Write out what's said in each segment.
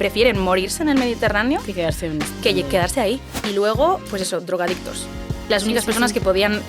prefieren morirse en el Mediterráneo que quedarse ahí. Y luego, pues eso, drogadictos. Las únicas personas que podían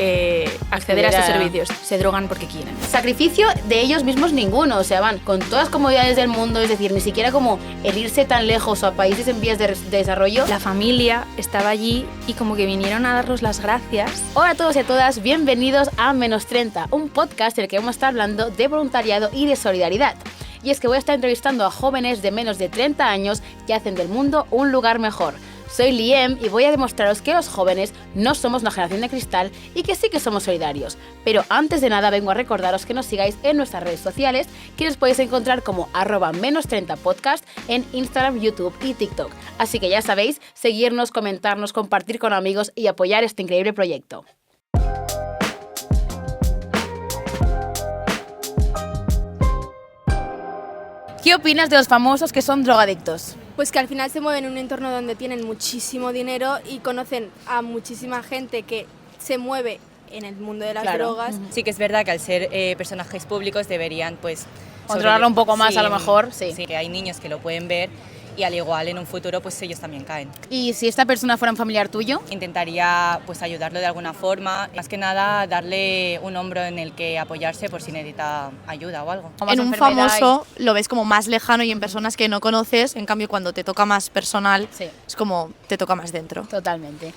acceder a estos servicios se drogan porque quieren. Sacrificio de ellos mismos ninguno, o sea, van con todas las comodidades del mundo, es decir, ni siquiera como el irse tan lejos o a países en vías de desarrollo. La familia estaba allí y como que vinieron a darnos las gracias. Hola a todos y a todas, bienvenidos a Menos 30, un podcast en el que vamos a estar hablando de voluntariado y de solidaridad. Y es que voy a estar entrevistando a jóvenes de menos de 30 años que hacen del mundo un lugar mejor. Soy Liem y voy a demostraros que los jóvenes no somos una generación de cristal y que sí que somos solidarios. Pero antes de nada vengo a recordaros que nos sigáis en nuestras redes sociales, que nos podéis encontrar como @menos30podcast en Instagram, YouTube y TikTok. Así que ya sabéis, seguirnos, comentarnos, compartir con amigos y apoyar este increíble proyecto. ¿Qué opinas de los famosos que son drogadictos? Pues que al final se mueven en un entorno donde tienen muchísimo dinero y conocen a muchísima gente que se mueve en el mundo de las drogas. Sí que es verdad que al ser personajes públicos deberían pues controlarlo un poco más, a lo mejor. Sí, que hay niños que lo pueden ver y al igual en un futuro pues ellos también caen. ¿Y si esta persona fuera un familiar tuyo? Intentaría pues ayudarlo de alguna forma, más que nada darle un hombro en el que apoyarse por si necesita ayuda o algo. En un famoso lo ves como más lejano y en personas que no conoces, en cambio cuando te toca más personal es como te toca más dentro. Totalmente.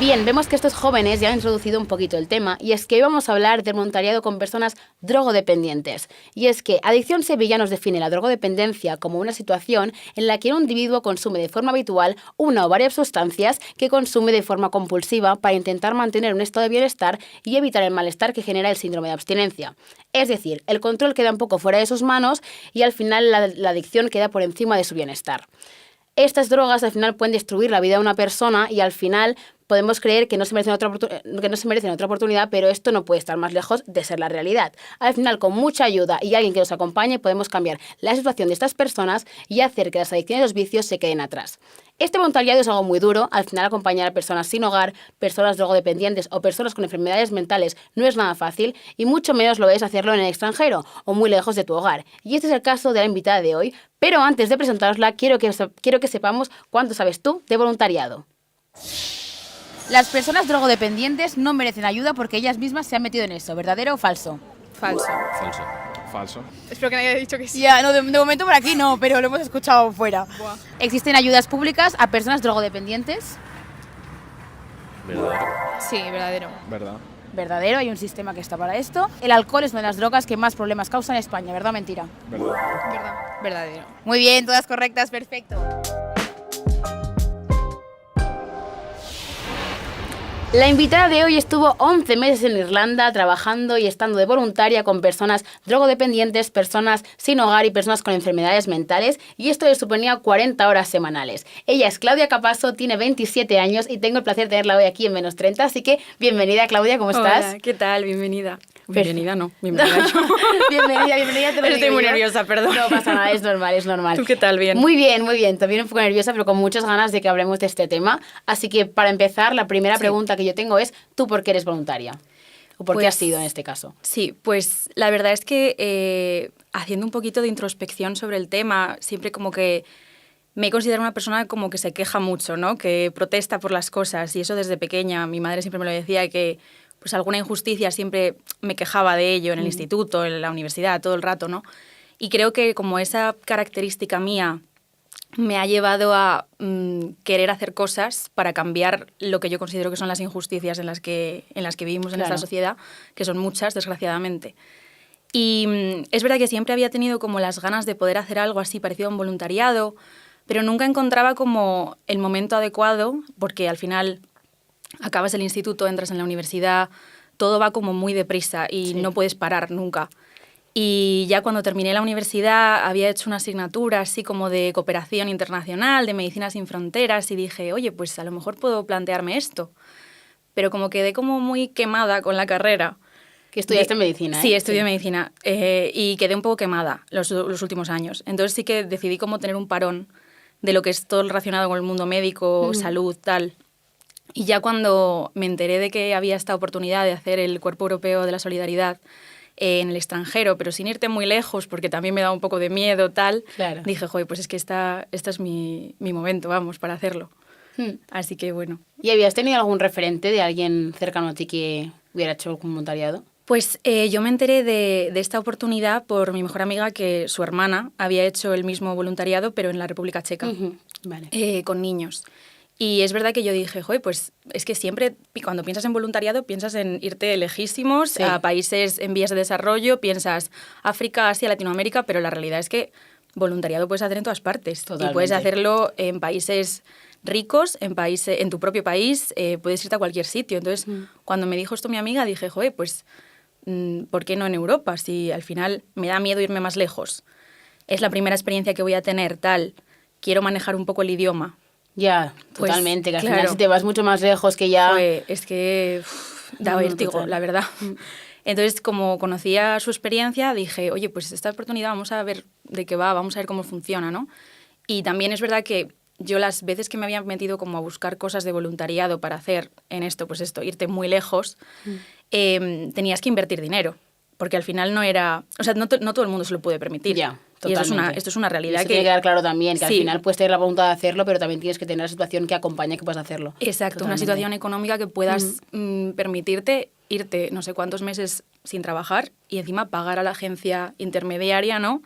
Bien, vemos que estos jóvenes ya han introducido un poquito el tema y es que hoy vamos a hablar del voluntariado con personas drogodependientes. Y es que Adicción Sevilla nos define la drogodependencia como una situación en la que un individuo consume de forma habitual una o varias sustancias que consume de forma compulsiva para intentar mantener un estado de bienestar y evitar el malestar que genera el síndrome de abstinencia. Es decir, el control queda un poco fuera de sus manos y al final la adicción queda por encima de su bienestar. Estas drogas al final pueden destruir la vida de una persona y al final podemos creer que no se merecen otra oportunidad, pero esto no puede estar más lejos de ser la realidad. Al final, con mucha ayuda y alguien que nos acompañe, podemos cambiar la situación de estas personas y hacer que las adicciones y los vicios se queden atrás. Este voluntariado es algo muy duro. Al final, acompañar a personas sin hogar, personas drogodependientes o personas con enfermedades mentales no es nada fácil y mucho menos lo es hacerlo en el extranjero o muy lejos de tu hogar. Y este es el caso de la invitada de hoy. Pero antes de presentarosla, quiero que sepamos cuánto sabes tú de voluntariado. Las personas drogodependientes no merecen ayuda porque ellas mismas se han metido en eso. ¿Verdadero o falso? Falso. Falso. Espero que nadie haya dicho que sí. Ya, no, de momento por aquí no, pero lo hemos escuchado fuera. Buah. ¿Existen ayudas públicas a personas drogodependientes? Verdadero. Sí, verdadero. Verdad. Verdadero, hay un sistema que está para esto. El alcohol es una de las drogas que más problemas causa en España, ¿verdad o mentira? Verdad. Verdad. Verdadero. Muy bien, todas correctas, perfecto. La invitada de hoy estuvo 11 meses en Irlanda trabajando y estando de voluntaria con personas drogodependientes, personas sin hogar y personas con enfermedades mentales, y esto le suponía 40 horas semanales. Ella es Claudia Capasso, tiene 27 años y tengo el placer de tenerla hoy aquí en Menos 30, así que bienvenida, Claudia, ¿cómo estás? Hola, ¿qué tal? Bienvenida. Bienvenida no, bienvenida yo. bienvenida. Te lo Estoy digo muy yo. nerviosa, perdón. No pasa nada, es normal. ¿Tú qué tal? Bien. Muy bien. También un poco nerviosa, pero con muchas ganas de que hablemos de este tema. Así que para empezar, la primera pregunta que yo tengo es, ¿tú por qué eres voluntaria? ¿O por qué has sido en este caso? Sí, pues la verdad es que haciendo un poquito de introspección sobre el tema, siempre como que me he considerado una persona como que se queja mucho, ¿no? Que protesta por las cosas y eso desde pequeña. Mi madre siempre me lo decía que pues alguna injusticia siempre me quejaba de ello en el instituto, en la universidad, todo el rato, ¿no? Y creo que como esa característica mía me ha llevado a querer hacer cosas para cambiar lo que yo considero que son las injusticias en las que vivimos en esta sociedad, que son muchas, desgraciadamente. Y es verdad que siempre había tenido como las ganas de poder hacer algo así parecido a un voluntariado, pero nunca encontraba como el momento adecuado, porque al final acabas el instituto, entras en la universidad, todo va como muy deprisa y no puedes parar nunca. Y ya cuando terminé la universidad había hecho una asignatura así como de cooperación internacional, de medicina sin fronteras y dije, oye, pues a lo mejor puedo plantearme esto. Pero como quedé como muy quemada con la carrera. ¿Que estudiaste medicina? Sí, estudié medicina y quedé un poco quemada los últimos años. Entonces sí que decidí como tener un parón de lo que es todo relacionado con el mundo médico, salud, tal. Y ya cuando me enteré de que había esta oportunidad de hacer el Cuerpo Europeo de la Solidaridad en el extranjero, pero sin irte muy lejos, porque también me da un poco de miedo, tal, Claro. dije, joder, pues es que esta es mi momento, vamos, para hacerlo. Así que bueno. ¿Y habías tenido algún referente de alguien cercano a ti que hubiera hecho algún voluntariado? Pues yo me enteré de esta oportunidad por mi mejor amiga, que su hermana había hecho el mismo voluntariado, pero en la República Checa, Vale. con niños. Y es verdad que yo dije, joder, pues es que siempre cuando piensas en voluntariado piensas en irte lejísimos Sí. a países en vías de desarrollo, piensas África, Asia, Latinoamérica, pero la realidad es que voluntariado puedes hacer en todas partes. Totalmente. Y puedes hacerlo en países ricos, en tu propio país, puedes irte a cualquier sitio. Entonces, cuando me dijo esto mi amiga, dije, joder, pues ¿por qué no en Europa? Si al final me da miedo irme más lejos. Es la primera experiencia que voy a tener, tal. Quiero manejar un poco el idioma. Ya, Pues, totalmente. Que al claro. final si te vas mucho más lejos que ya... Joder, es que da No, vértigo, total. la verdad. Entonces, como conocía su experiencia, dije, oye, pues esta oportunidad vamos a ver de qué va, vamos a ver cómo funciona, ¿no? Y también es verdad que yo las veces que me había metido como a buscar cosas de voluntariado para hacer en esto, pues esto, irte muy lejos, tenías que invertir dinero, porque al final no era... O sea, no todo el mundo se lo puede permitir. Ya, y totalmente. esto es una Y realidad eso tiene que quedar claro también, que al Sí. final puedes tener la voluntad de hacerlo, pero también tienes que tener la situación que acompaña que puedas hacerlo. Exacto, una Totalmente. situación económica que puedas permitirte irte no sé cuántos meses sin trabajar y encima pagar a la agencia intermediaria, ¿no?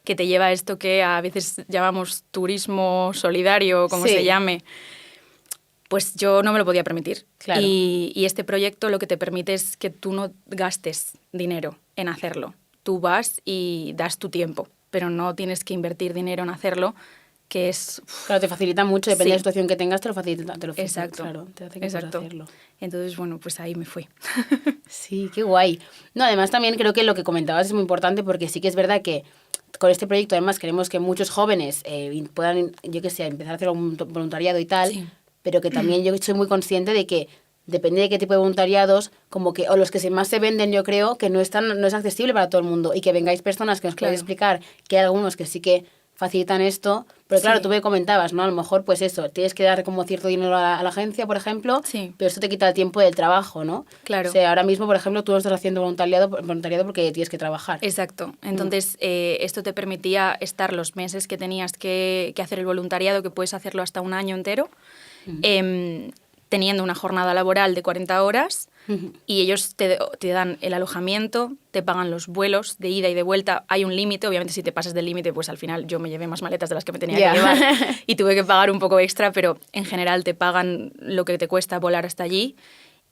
Que te lleva a esto que a veces llamamos turismo solidario, como Sí. se llame. Pues yo no me lo podía permitir. Claro. Y este proyecto lo que te permite es que tú no gastes dinero en hacerlo. Tú vas y das tu tiempo, pero no tienes que invertir dinero en hacerlo, que es... Claro, te facilita mucho, depende Sí. de la situación que tengas, te lo facilita. Exacto. Claro, te hace que puedas Exacto. hacerlo. Entonces, bueno, pues ahí me fui. Sí, qué guay. No, además también creo que lo que comentabas es muy importante porque sí que es verdad que con este proyecto además queremos que muchos jóvenes puedan, yo qué sé, empezar a hacer un voluntariado y tal, Sí. pero que también yo soy muy consciente de que depende de qué tipo de voluntariados, como que, o los que más se venden, yo creo, que no es accesible para todo el mundo y que vengáis personas que nos Claro. podáis explicar que hay algunos que sí que facilitan esto, pero claro, Sí. tú me comentabas, ¿no? A lo mejor, pues eso, tienes que dar como cierto dinero a la agencia, por ejemplo, Sí. pero esto te quita el tiempo del trabajo, ¿no? Claro. O sea, ahora mismo, por ejemplo, tú no estás haciendo voluntariado porque tienes que trabajar. Exacto. Entonces, esto te permitía estar los meses que tenías que hacer el voluntariado, que puedes hacerlo hasta un año entero, teniendo una jornada laboral de 40 horas, y ellos te dan el alojamiento, te pagan los vuelos de ida y de vuelta. Hay un límite, obviamente si te pasas del límite, pues al final yo me llevé más maletas de las que me tenía Ya. que llevar y tuve que pagar un poco extra, pero en general te pagan lo que te cuesta volar hasta allí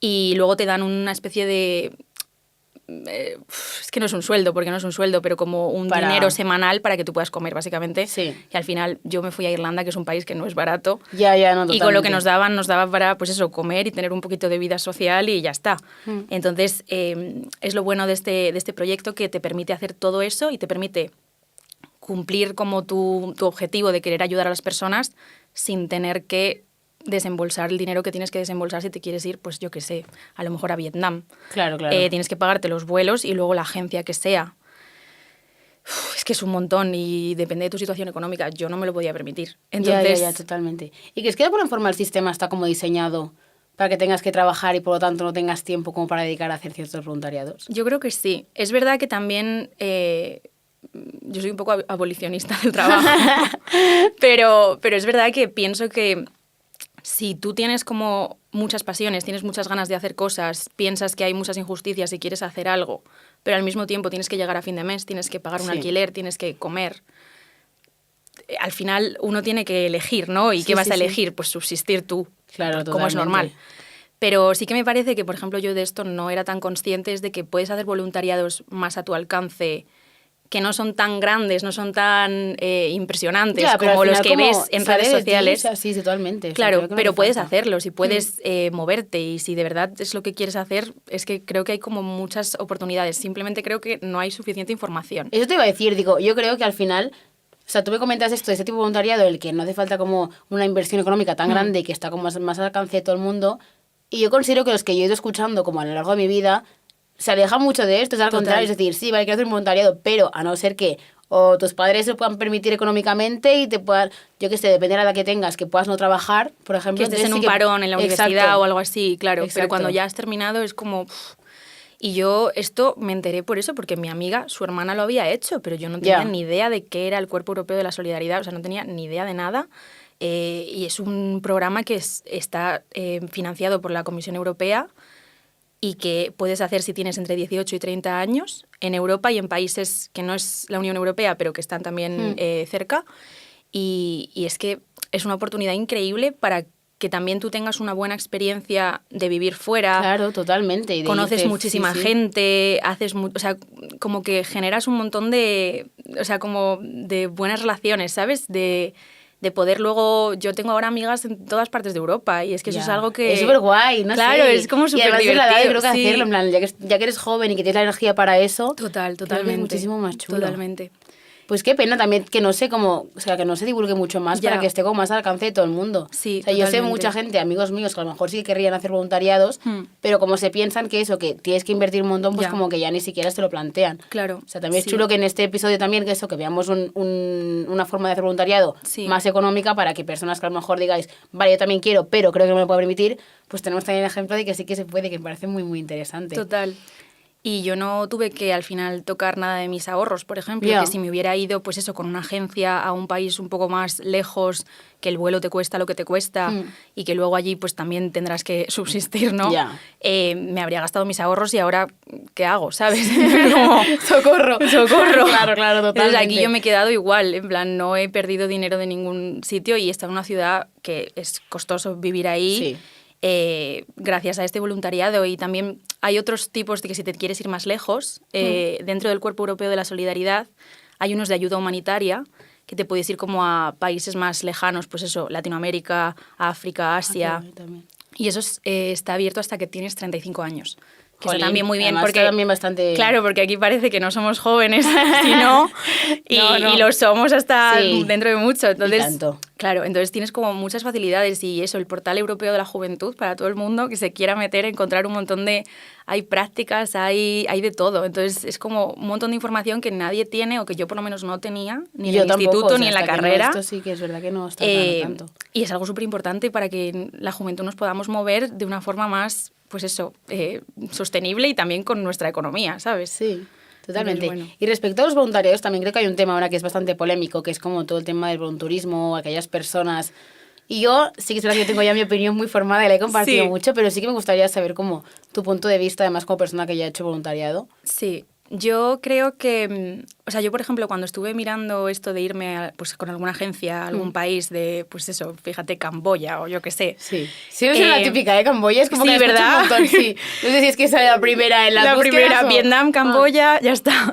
y luego te dan una especie de... es que no es un sueldo, porque no es un sueldo, pero como un dinero semanal para que tú puedas comer, básicamente. Sí. Y al final yo me fui a Irlanda, que es un país que no es barato, Ya, no, y con lo que totalmente. nos daba para, pues eso, comer y tener un poquito de vida social y ya está. Entonces, es lo bueno de este proyecto, que te permite hacer todo eso y te permite cumplir como tu objetivo de querer ayudar a las personas sin tener que desembolsar el dinero que tienes que desembolsar si te quieres ir, pues yo qué sé, a lo mejor a Vietnam. Claro, claro. Tienes que pagarte los vuelos y luego la agencia que sea. Es que es un montón y depende de tu situación económica. Yo no me lo podía permitir. Entonces, Ya, totalmente. ¿Y crees que de alguna forma el sistema está como diseñado para que tengas que trabajar y por lo tanto no tengas tiempo como para dedicar a hacer ciertos voluntariados? yo creo que sí. Es verdad que también yo soy un poco abolicionista del trabajo, pero es verdad que pienso que si tú tienes como muchas pasiones, tienes muchas ganas de hacer cosas, piensas que hay muchas injusticias y quieres hacer algo, pero al mismo tiempo tienes que llegar a fin de mes, tienes que pagar un Sí. alquiler, tienes que comer. Al final uno tiene que elegir, ¿no? ¿Y Sí, qué vas sí, a sí. elegir? Pues subsistir tú, Claro, como es totalmente. normal. Pero sí que me parece que, por ejemplo, yo de esto no era tan consciente, es de que puedes hacer voluntariados más a tu alcance, que no son tan grandes, no son tan impresionantes Ya, pero como al los final que como ves en sale redes de ti, sociales. o sea, sí, totalmente. O sea, Claro, creo que no pero hace puedes falta. hacerlo, si puedes moverte y si de verdad es lo que quieres hacer, es que creo que hay como muchas oportunidades. Simplemente creo que no hay suficiente información. Eso te iba a decir, digo, yo creo que al final, o sea, tú me comentas esto de este tipo de voluntariado, en el que no hace falta como una inversión económica tan grande que está como más al alcance de todo el mundo, y yo considero que los que yo he ido escuchando como a lo largo de mi vida se alejan mucho de esto, es al Total. contrario, es decir, sí, vale, quiero hacer un voluntariado, pero a no ser que o tus padres se lo puedan permitir económicamente y te puedan, yo qué sé, depende de la edad que tengas, que puedas no trabajar, por ejemplo. Que estés en entonces un sí que- parón en la universidad Exacto. o algo así, claro. Pero Exacto. cuando ya has terminado es como... Y yo esto me enteré por eso, porque mi amiga, su hermana lo había hecho, pero yo no tenía ni idea de qué era el Cuerpo Europeo de la Solidaridad, o sea, no tenía ni idea de nada. Y es un programa que está financiado por la Comisión Europea y que puedes hacer si tienes entre 18 y 30 años en Europa y en países que no es la Unión Europea, pero que están también cerca. Y es que es una oportunidad increíble para que también tú tengas una buena experiencia de vivir fuera. Claro, totalmente. Y conoces muchísima gente, o sea, como que generas un montón de, o sea, como de buenas relaciones, ¿sabes? De poder luego... Yo tengo ahora amigas en todas partes de Europa y es que eso es algo que... Es súper guay, ¿no? Claro, es como súper divertido. Y además es la edad, yo creo que hacerlo, en plan, ya que eres joven y que tienes la energía para eso... Totalmente. Creo que es muchísimo más chulo. Totalmente. Pues qué pena también que no sé cómo... O sea, que no se divulgue mucho más para que esté como más al alcance de todo el mundo. Sí, o sea, yo sé mucha gente, amigos míos, que a lo mejor sí que querrían hacer voluntariados, pero como se piensan que eso, que tienes que invertir un montón, pues como que ya ni siquiera se lo plantean. Claro. O sea, también es chulo que en este episodio también que eso, que veamos una forma de hacer voluntariado más económica para que personas que a lo mejor digáis, vale, yo también quiero, pero creo que no me lo puedo permitir, pues tenemos también el ejemplo de que sí que se puede, que me parece muy, muy interesante. Total. Y yo no tuve que al final tocar nada de mis ahorros, por ejemplo, que si me hubiera ido, pues eso, con una agencia a un país un poco más lejos, que el vuelo te cuesta lo que te cuesta y que luego allí pues también tendrás que subsistir, ¿no? Me habría gastado mis ahorros y ahora, ¿qué hago? ¿Sabes? Como, ¡Socorro! Claro, totalmente. Entonces aquí yo me he quedado igual, en plan, no he perdido dinero de ningún sitio y he estado en una ciudad que es costoso vivir ahí. Gracias a este voluntariado. Y también hay otros tipos de que si te quieres ir más lejos, dentro del Cuerpo Europeo de la Solidaridad hay unos de ayuda humanitaria que te puedes ir como a países más lejanos, pues eso, Latinoamérica, África, Asia. Y eso está abierto hasta que tienes 35 años. Que está también muy bien, porque también bastante... Claro, porque aquí parece que no somos jóvenes, sino y lo somos hasta dentro de mucho. Entonces, claro, entonces tienes como muchas facilidades y eso, el portal europeo de la juventud para todo el mundo que se quiera meter, encontrar un montón de... Hay prácticas, hay de todo. Entonces es como un montón de información que nadie tiene o que yo por lo menos no tenía, ni en el instituto, ni en la carrera. Esto sí que es verdad que no está tanto. Y es algo súper importante para que la juventud nos podamos mover de una forma más... pues eso, sostenible y también con nuestra economía, ¿sabes? Sí, totalmente. Y respecto a los voluntariados, también creo que hay un tema ahora que es bastante polémico, que es como todo el tema del volunturismo, aquellas personas... Y yo sí que es verdad que yo tengo ya mi opinión muy formada y la he compartido mucho, pero sí que me gustaría saber como tu punto de vista, además como persona que ya ha hecho voluntariado. Sí, yo creo que, o sea, yo por ejemplo cuando estuve mirando esto de irme pues con alguna agencia a algún país de, pues eso, fíjate, Camboya o yo qué sé. Sí, es la típica de Camboya, es como que ¿verdad? Un montón, sí. No sé si es que sale la primera en la primera, Vietnam, Camboya, ya está.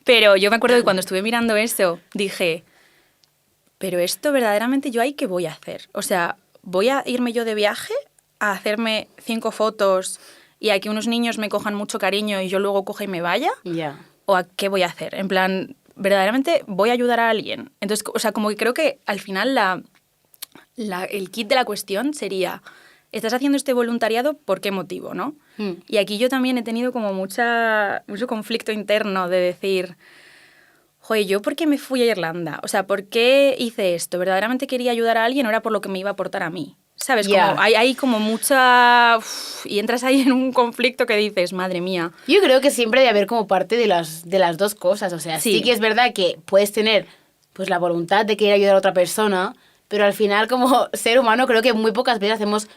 Pero yo me acuerdo que cuando estuve mirando eso dije, pero esto verdaderamente yo ahí qué voy a hacer. O sea, voy a irme yo de viaje a hacerme 5 fotos y a que unos niños me cojan mucho cariño y yo luego coja y me vaya, ¿o a qué voy a hacer? En plan, ¿verdaderamente voy a ayudar a alguien? Entonces, o sea, como que creo que al final el kit de la cuestión sería, ¿estás haciendo este voluntariado por qué motivo, no? Y aquí yo también he tenido como mucho conflicto interno de decir, joder, ¿yo por qué me fui a Irlanda? O sea, ¿por qué hice esto? ¿Verdaderamente quería ayudar a alguien o era por lo que me iba a aportar a mí? ¿Sabes? Como hay como mucha... y entras ahí en un conflicto que dices, madre mía. Yo creo que siempre debe haber como parte de las dos cosas. O sea, sí que es verdad que puedes tener pues la voluntad de querer ayudar a otra persona, pero al final como ser humano creo que muy pocas veces hacemos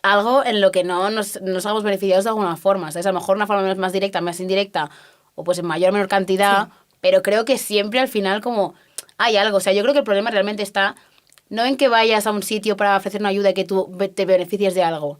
algo en lo que no nos hagamos beneficiados de alguna forma. ¿Sabes? A lo mejor una forma más directa, más indirecta, o pues en mayor o menor cantidad, pero creo que siempre al final como hay algo. O sea, yo creo que el problema realmente está no en que vayas a un sitio para ofrecer una ayuda y que tú te beneficies de algo.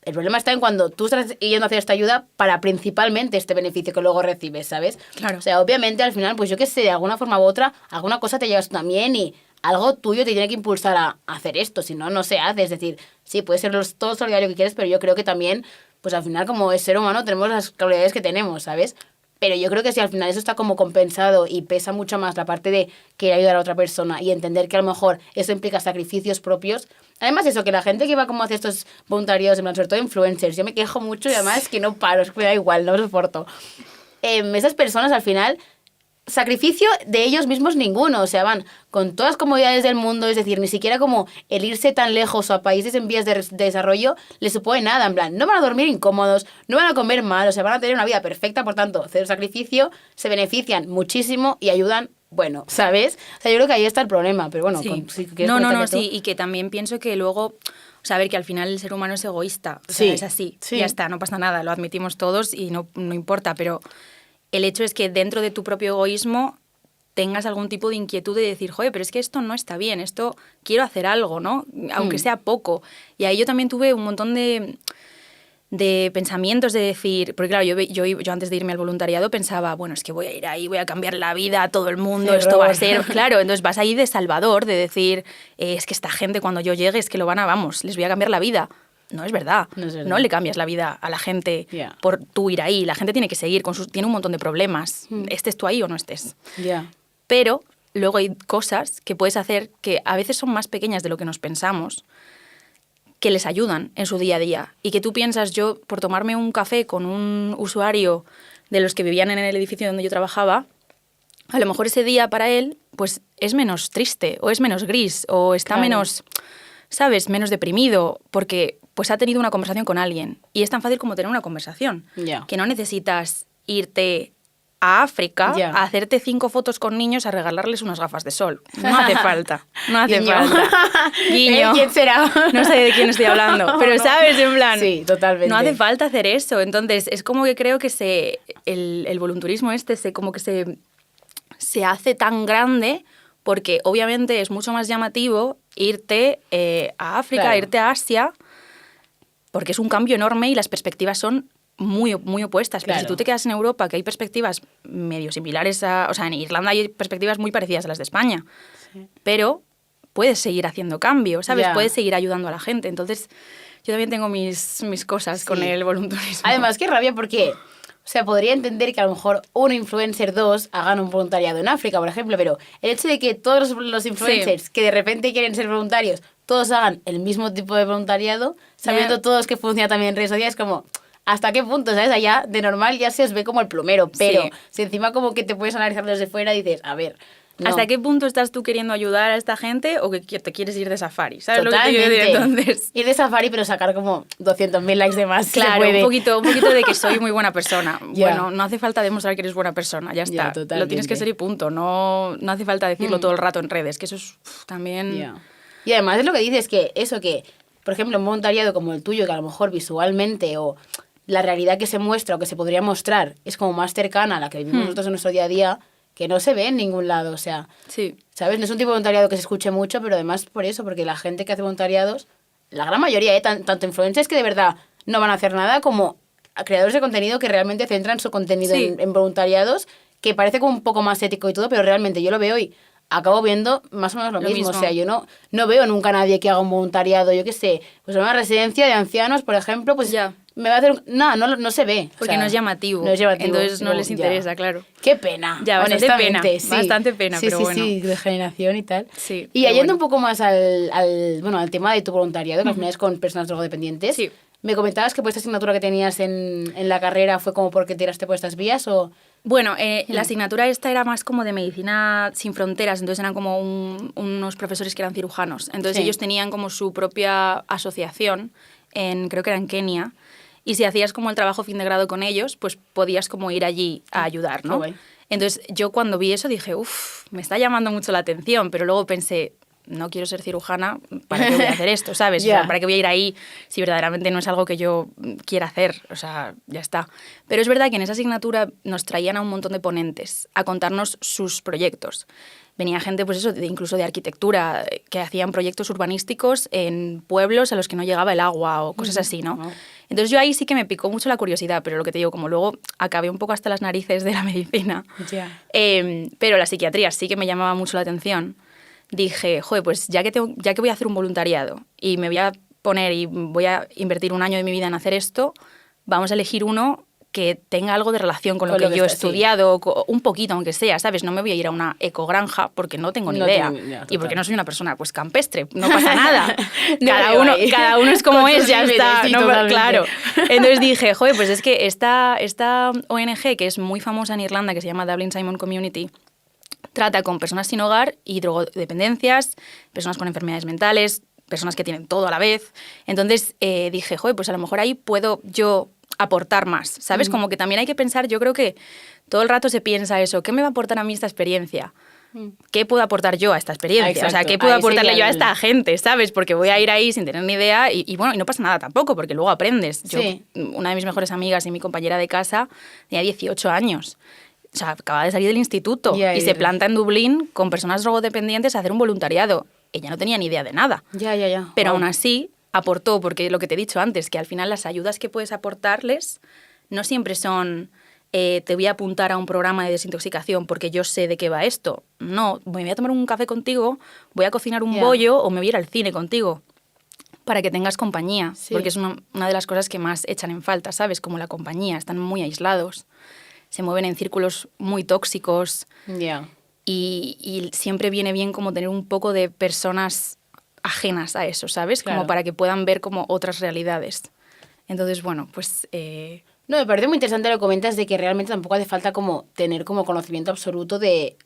El problema está en cuando tú estás yendo a hacer esta ayuda para principalmente este beneficio que luego recibes, ¿sabes? Claro. O sea, obviamente al final, pues yo qué sé, de alguna forma u otra, alguna cosa te llevas tú también y algo tuyo te tiene que impulsar a hacer esto, si no, no se hace. Es decir, sí, puede ser todo solidario que quieres, pero yo creo que también, pues al final como es ser humano tenemos las cualidades que tenemos, ¿sabes? Pero yo creo que si al final eso está como compensado y pesa mucho más la parte de querer ayudar a otra persona y entender que a lo mejor eso implica sacrificios propios. Además eso, que la gente que va como a hacer estos voluntariados, en plan, sobre todo influencers, yo me quejo mucho y además es que no paro, es que me da igual, no lo soporto. Esas personas al final sacrificio de ellos mismos ninguno, o sea, van con todas las comodidades del mundo, es decir, ni siquiera como el irse tan lejos o a países en vías de desarrollo les supone nada, en plan, no van a dormir incómodos, no van a comer mal, o sea, van a tener una vida perfecta, por tanto, cero sacrificio, se benefician muchísimo y ayudan, bueno, ¿sabes? O sea, yo creo que ahí está el problema, pero bueno, Sí. si quieres No, comentarme tú. sí, y que también pienso que luego, o sea, a ver, que al final el ser humano es egoísta, o Sí, sea, es así, sí. ya está, no pasa nada, lo admitimos todos y no importa, pero el hecho es que dentro de tu propio egoísmo tengas algún tipo de inquietud de decir, joder, pero es que esto no está bien, esto quiero hacer algo, ¿no? Aunque sea poco. Y ahí yo también tuve un montón de pensamientos de decir, porque claro, yo antes de irme al voluntariado pensaba, bueno, es que voy a ir ahí, voy a cambiar la vida a todo el mundo, Sí, esto va a Robert. ser, claro, entonces vas ahí de salvador, de decir, es que esta gente cuando yo llegue es que lo van a, vamos, les voy a cambiar la vida. No es verdad. No es verdad. No le cambias la vida a la gente Ya. por tú ir ahí. La gente tiene que seguir, tiene un montón de problemas. Estés tú ahí o no estés. Ya. Pero luego hay cosas que puedes hacer que a veces son más pequeñas de lo que nos pensamos, que les ayudan en su día a día. Y que tú piensas, yo por tomarme un café con un usuario de los que vivían en el edificio donde yo trabajaba, a lo mejor ese día para él pues es menos triste o es menos gris o está Claro. menos, ¿sabes?, menos deprimido porque pues ha tenido una conversación con alguien. Y es tan fácil como tener una conversación. Ya. Que no necesitas irte a África Ya. a hacerte 5 fotos con niños a regalarles unas gafas de sol. No hace falta. No hace Guiño. falta. Guiño. ¿Quién será? No sé de quién estoy hablando, pero No. sabes, en plan. Sí, totalmente. No hace falta hacer eso. Entonces, es como que creo que el volunturismo como que se hace tan grande porque obviamente es mucho más llamativo irte a África, Claro. irte a Asia, porque es un cambio enorme y las perspectivas son muy, muy opuestas. Pero Claro. si tú te quedas en Europa, que hay perspectivas medio similares o sea, en Irlanda hay perspectivas muy parecidas a las de España, pero puedes seguir haciendo cambio, ¿sabes? Ya. Puedes seguir ayudando a la gente. Entonces, yo también tengo mis cosas con Sí. el voluntarismo. Además, qué rabia porque, o sea, podría entender que a lo mejor un influencer, 2, hagan un voluntariado en África, por ejemplo, pero el hecho de que todos los influencers que de repente quieren ser voluntarios, todos hagan el mismo tipo de voluntariado, sabiendo Ya. todos que funciona también en redes sociales, como, ¿hasta qué punto, sabes? Allá, de normal, ya se os ve como el plumero, pero Sí. si encima como que te puedes analizar desde fuera, dices, a ver, no. ¿Hasta qué punto estás tú queriendo ayudar a esta gente o que te quieres ir de safari? ¿Sabes lo que te Totalmente. quiero decir? Entonces, Ir de safari, pero sacar como 200.000 likes de más. si se claro, puede. un poquito de que soy muy buena persona. Ya. Bueno, no hace falta demostrar que eres buena persona, ya Ya, está. totalmente. Lo tienes que ser y punto. No hace falta decirlo todo el rato en redes, que eso es también... Ya. Y además es lo que dices, que eso que, por ejemplo, un voluntariado como el tuyo, que a lo mejor visualmente o la realidad que se muestra o que se podría mostrar es como más cercana a la que vivimos nosotros en nuestro día a día, que no se ve en ningún lado, o sea, Sí. ¿sabes? No es un tipo de voluntariado que se escuche mucho, pero además por eso, porque la gente que hace voluntariados, la gran mayoría, tanto influencers que de verdad no van a hacer nada, como a creadores de contenido que realmente centran su contenido Sí. en voluntariados, que parece como un poco más ético y todo, pero realmente yo lo veo y acabo viendo más o menos lo mismo. O sea, yo no veo nunca a nadie que haga un voluntariado, yo qué sé, pues en una residencia de ancianos, por ejemplo, pues Ya. me va a hacer... No se ve. o Porque sea, no es llamativo. No es llamativo. Entonces no les Ya. interesa, claro. Qué pena. Ya, bastante honestamente, pena, sí. bastante pena, Sí, pero sí, bueno. sí, de generación y tal. Sí, Y pero yendo bueno. un poco más al tema de tu voluntariado, que al final es con personas drogodependientes, Sí. me comentabas que por esta asignatura que tenías en la carrera fue como porque tiraste por estas vías o... Bueno, la asignatura esta era más como de medicina sin fronteras, entonces eran como unos profesores que eran cirujanos. Entonces Sí. ellos tenían como su propia asociación, creo que era en Kenia, y si hacías como el trabajo fin de grado con ellos, pues podías como ir allí a ayudar, Qué ¿no? guay. Entonces yo cuando vi eso dije, uff, me está llamando mucho la atención, pero luego pensé, no quiero ser cirujana, ¿para qué voy a hacer esto, sabes? O sea, Ya. ¿para qué voy a ir ahí si verdaderamente no es algo que yo quiera hacer? O sea, ya está. Pero es verdad que en esa asignatura nos traían a un montón de ponentes a contarnos sus proyectos. Venía gente, pues eso, incluso de arquitectura, que hacían proyectos urbanísticos en pueblos a los que no llegaba el agua o cosas así, ¿no? Wow. Entonces yo ahí sí que me picó mucho la curiosidad, pero lo que te digo, como luego acabé un poco hasta las narices de la medicina, pero la psiquiatría sí que me llamaba mucho la atención, dije, joder, pues ya que voy a hacer un voluntariado y me voy a poner y voy a invertir un año de mi vida en hacer esto, vamos a elegir uno que tenga algo de relación con lo que yo he estudiado, un poquito aunque sea, ¿sabes? No me voy a ir a una ecogranja porque no tengo ni idea. Y porque no soy una persona pues campestre, no pasa nada. cada uno es como es, ya está. Sí, no, claro. Entonces dije, joder, pues es que esta ONG, que es muy famosa en Irlanda, que se llama Dublin Simon Community, trata con personas sin hogar y drogodependencias, personas con enfermedades mentales, personas que tienen todo a la vez. Entonces dije, joder, pues a lo mejor ahí puedo yo aportar más, ¿sabes? Como que también hay que pensar, yo creo que todo el rato se piensa eso, ¿qué me va a aportar a mí esta experiencia? ¿Qué puedo aportar yo a esta experiencia? Exacto. O sea, ¿qué puedo aportarle yo a esta gente, ¿sabes? Porque voy a ir ahí sin tener ni idea y bueno, y no pasa nada tampoco, porque luego aprendes. Yo, una de mis mejores amigas y mi compañera de casa tenía 18 años. O sea, acaba de salir del instituto y se planta en Dublín con personas drogodependientes a hacer un voluntariado. Ella no tenía ni idea de nada. Pero aún así aportó, porque lo que te he dicho antes, que al final las ayudas que puedes aportarles no siempre son te voy a apuntar a un programa de desintoxicación porque yo sé de qué va esto. No, me voy a tomar un café contigo, voy a cocinar un bollo o me voy a ir al cine contigo para que tengas compañía, porque es una de las cosas que más echan en falta, ¿sabes? Como la compañía, están muy aislados, se mueven en círculos muy tóxicos y siempre viene bien como tener un poco de personas ajenas a eso, ¿sabes? Claro. Como para que puedan ver como otras realidades. Entonces, bueno, pues... No, me parece muy interesante lo que comentas de que realmente tampoco hace falta como tener como conocimiento absoluto de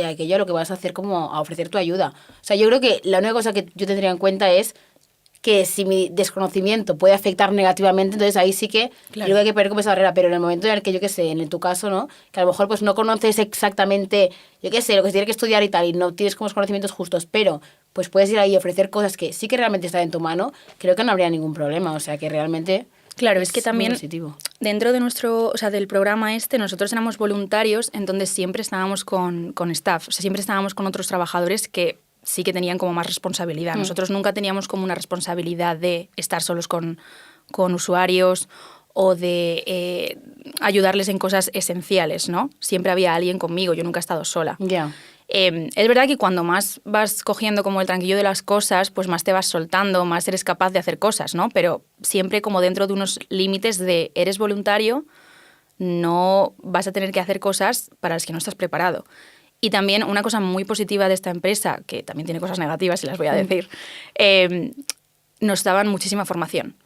aquello a lo que vas a hacer, como a ofrecer tu ayuda. O sea, yo creo que la única cosa que yo tendría en cuenta es que si mi desconocimiento puede afectar negativamente, entonces ahí sí que creo que hay que poner como esa barrera. Pero en el momento en el que, yo qué sé, en tu caso, ¿no? Que a lo mejor pues no conoces exactamente, yo qué sé, lo que se tiene que estudiar y tal, y no tienes como los conocimientos justos, pero pues puedes ir ahí y ofrecer cosas que sí que realmente están en tu mano, creo que no habría ningún problema. O sea, que realmente... Claro, es que también dentro de del programa nosotros éramos voluntarios, entonces siempre estábamos con staff, o sea, siempre estábamos con otros trabajadores que sí que tenían como más responsabilidad. Nosotros nunca teníamos como una responsabilidad de estar solos con usuarios o de ayudarles en cosas esenciales, ¿no? Siempre había alguien conmigo, yo nunca he estado sola. Es verdad que cuando más vas cogiendo como el tranquillo de las cosas, pues más te vas soltando, más eres capaz de hacer cosas, ¿no? Pero siempre como dentro de unos límites de eres voluntario, no vas a tener que hacer cosas para las que no estás preparado. Y también una cosa muy positiva de esta empresa, que también tiene cosas negativas y las voy a decir, nos daban muchísima formación.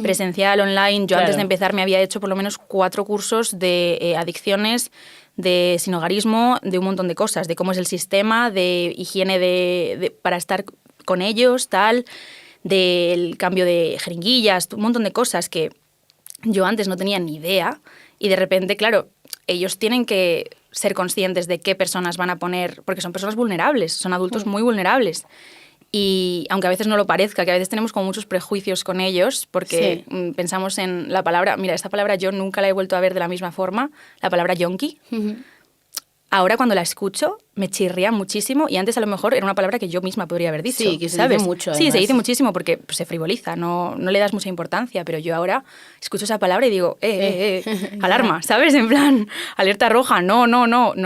Presencial, online. Yo antes de empezar me había hecho por lo menos 4 cursos de adicciones, de sinhogarismo, de un montón de cosas, de cómo es el sistema, de higiene para estar con ellos, tal, del cambio de jeringuillas, un montón de cosas que yo antes no tenía ni idea y de repente, claro, ellos tienen que ser conscientes de qué personas van a poner, porque son personas vulnerables, son adultos muy vulnerables. Y aunque a veces no lo parezca, que a veces tenemos como muchos prejuicios con ellos, porque pensamos en la palabra, mira, esta palabra yo nunca la he vuelto a ver de la misma forma, la palabra yonki. Ahora cuando la escucho me chirría muchísimo y antes a lo mejor era una palabra que yo misma podría haber dicho. Sí, que se ¿sabes? dice mucho. Sí, se dice muchísimo porque pues, se frivoliza, no le das mucha importancia, pero yo ahora escucho esa palabra y digo, alarma, ¿sabes? En plan, alerta roja, no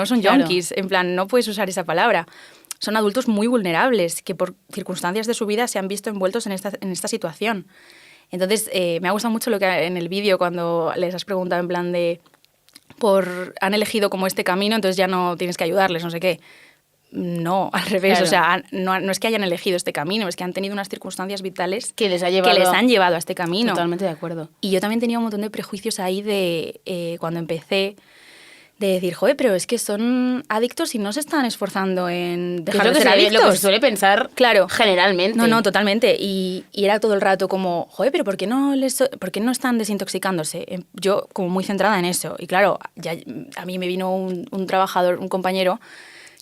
son yonkis, en plan, no puedes usar esa palabra. Son adultos muy vulnerables que por circunstancias de su vida se han visto envueltos en esta situación. Entonces, me ha gustado mucho lo que en el vídeo cuando les has preguntado en plan de han elegido como este camino, entonces ya no tienes que ayudarles, no sé qué. No, al revés, o sea, no es que hayan elegido este camino, es que han tenido unas circunstancias vitales que les han llevado a este camino. Totalmente de acuerdo. Y yo también tenía un montón de prejuicios ahí de cuando empecé, de decir, joder, pero es que son adictos y no se están esforzando en dejar de ser adictos. Lo que se suele pensar generalmente. No, totalmente. Y era todo el rato como, joder, pero ¿por qué no están desintoxicándose? Yo como muy centrada en eso. Y claro, ya a mí me vino un trabajador, un compañero,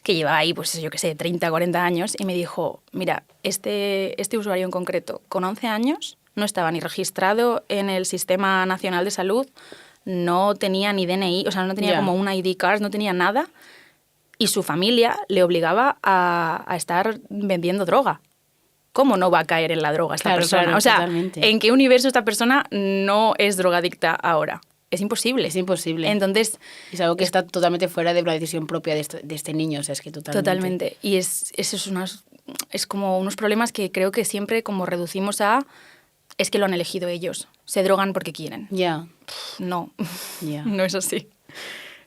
que lleva ahí, pues yo qué sé, 30, 40 años, y me dijo, mira, este usuario en concreto, con 11 años, no estaba ni registrado en el Sistema Nacional de Salud, no tenía ni DNI, o sea, no tenía como un ID card, no tenía nada, y su familia le obligaba a estar vendiendo droga. ¿Cómo no va a caer en la droga esta persona? Claro, o sea, totalmente. ¿en qué universo esta persona no es drogadicta ahora? Es imposible. Es imposible. Entonces, es algo que está totalmente fuera de la decisión propia de este niño, o sea, es que totalmente. Totalmente. Y es como unos problemas que creo que siempre como reducimos a es que lo han elegido ellos. se drogan porque quieren. Ya. No, Ya. no es así.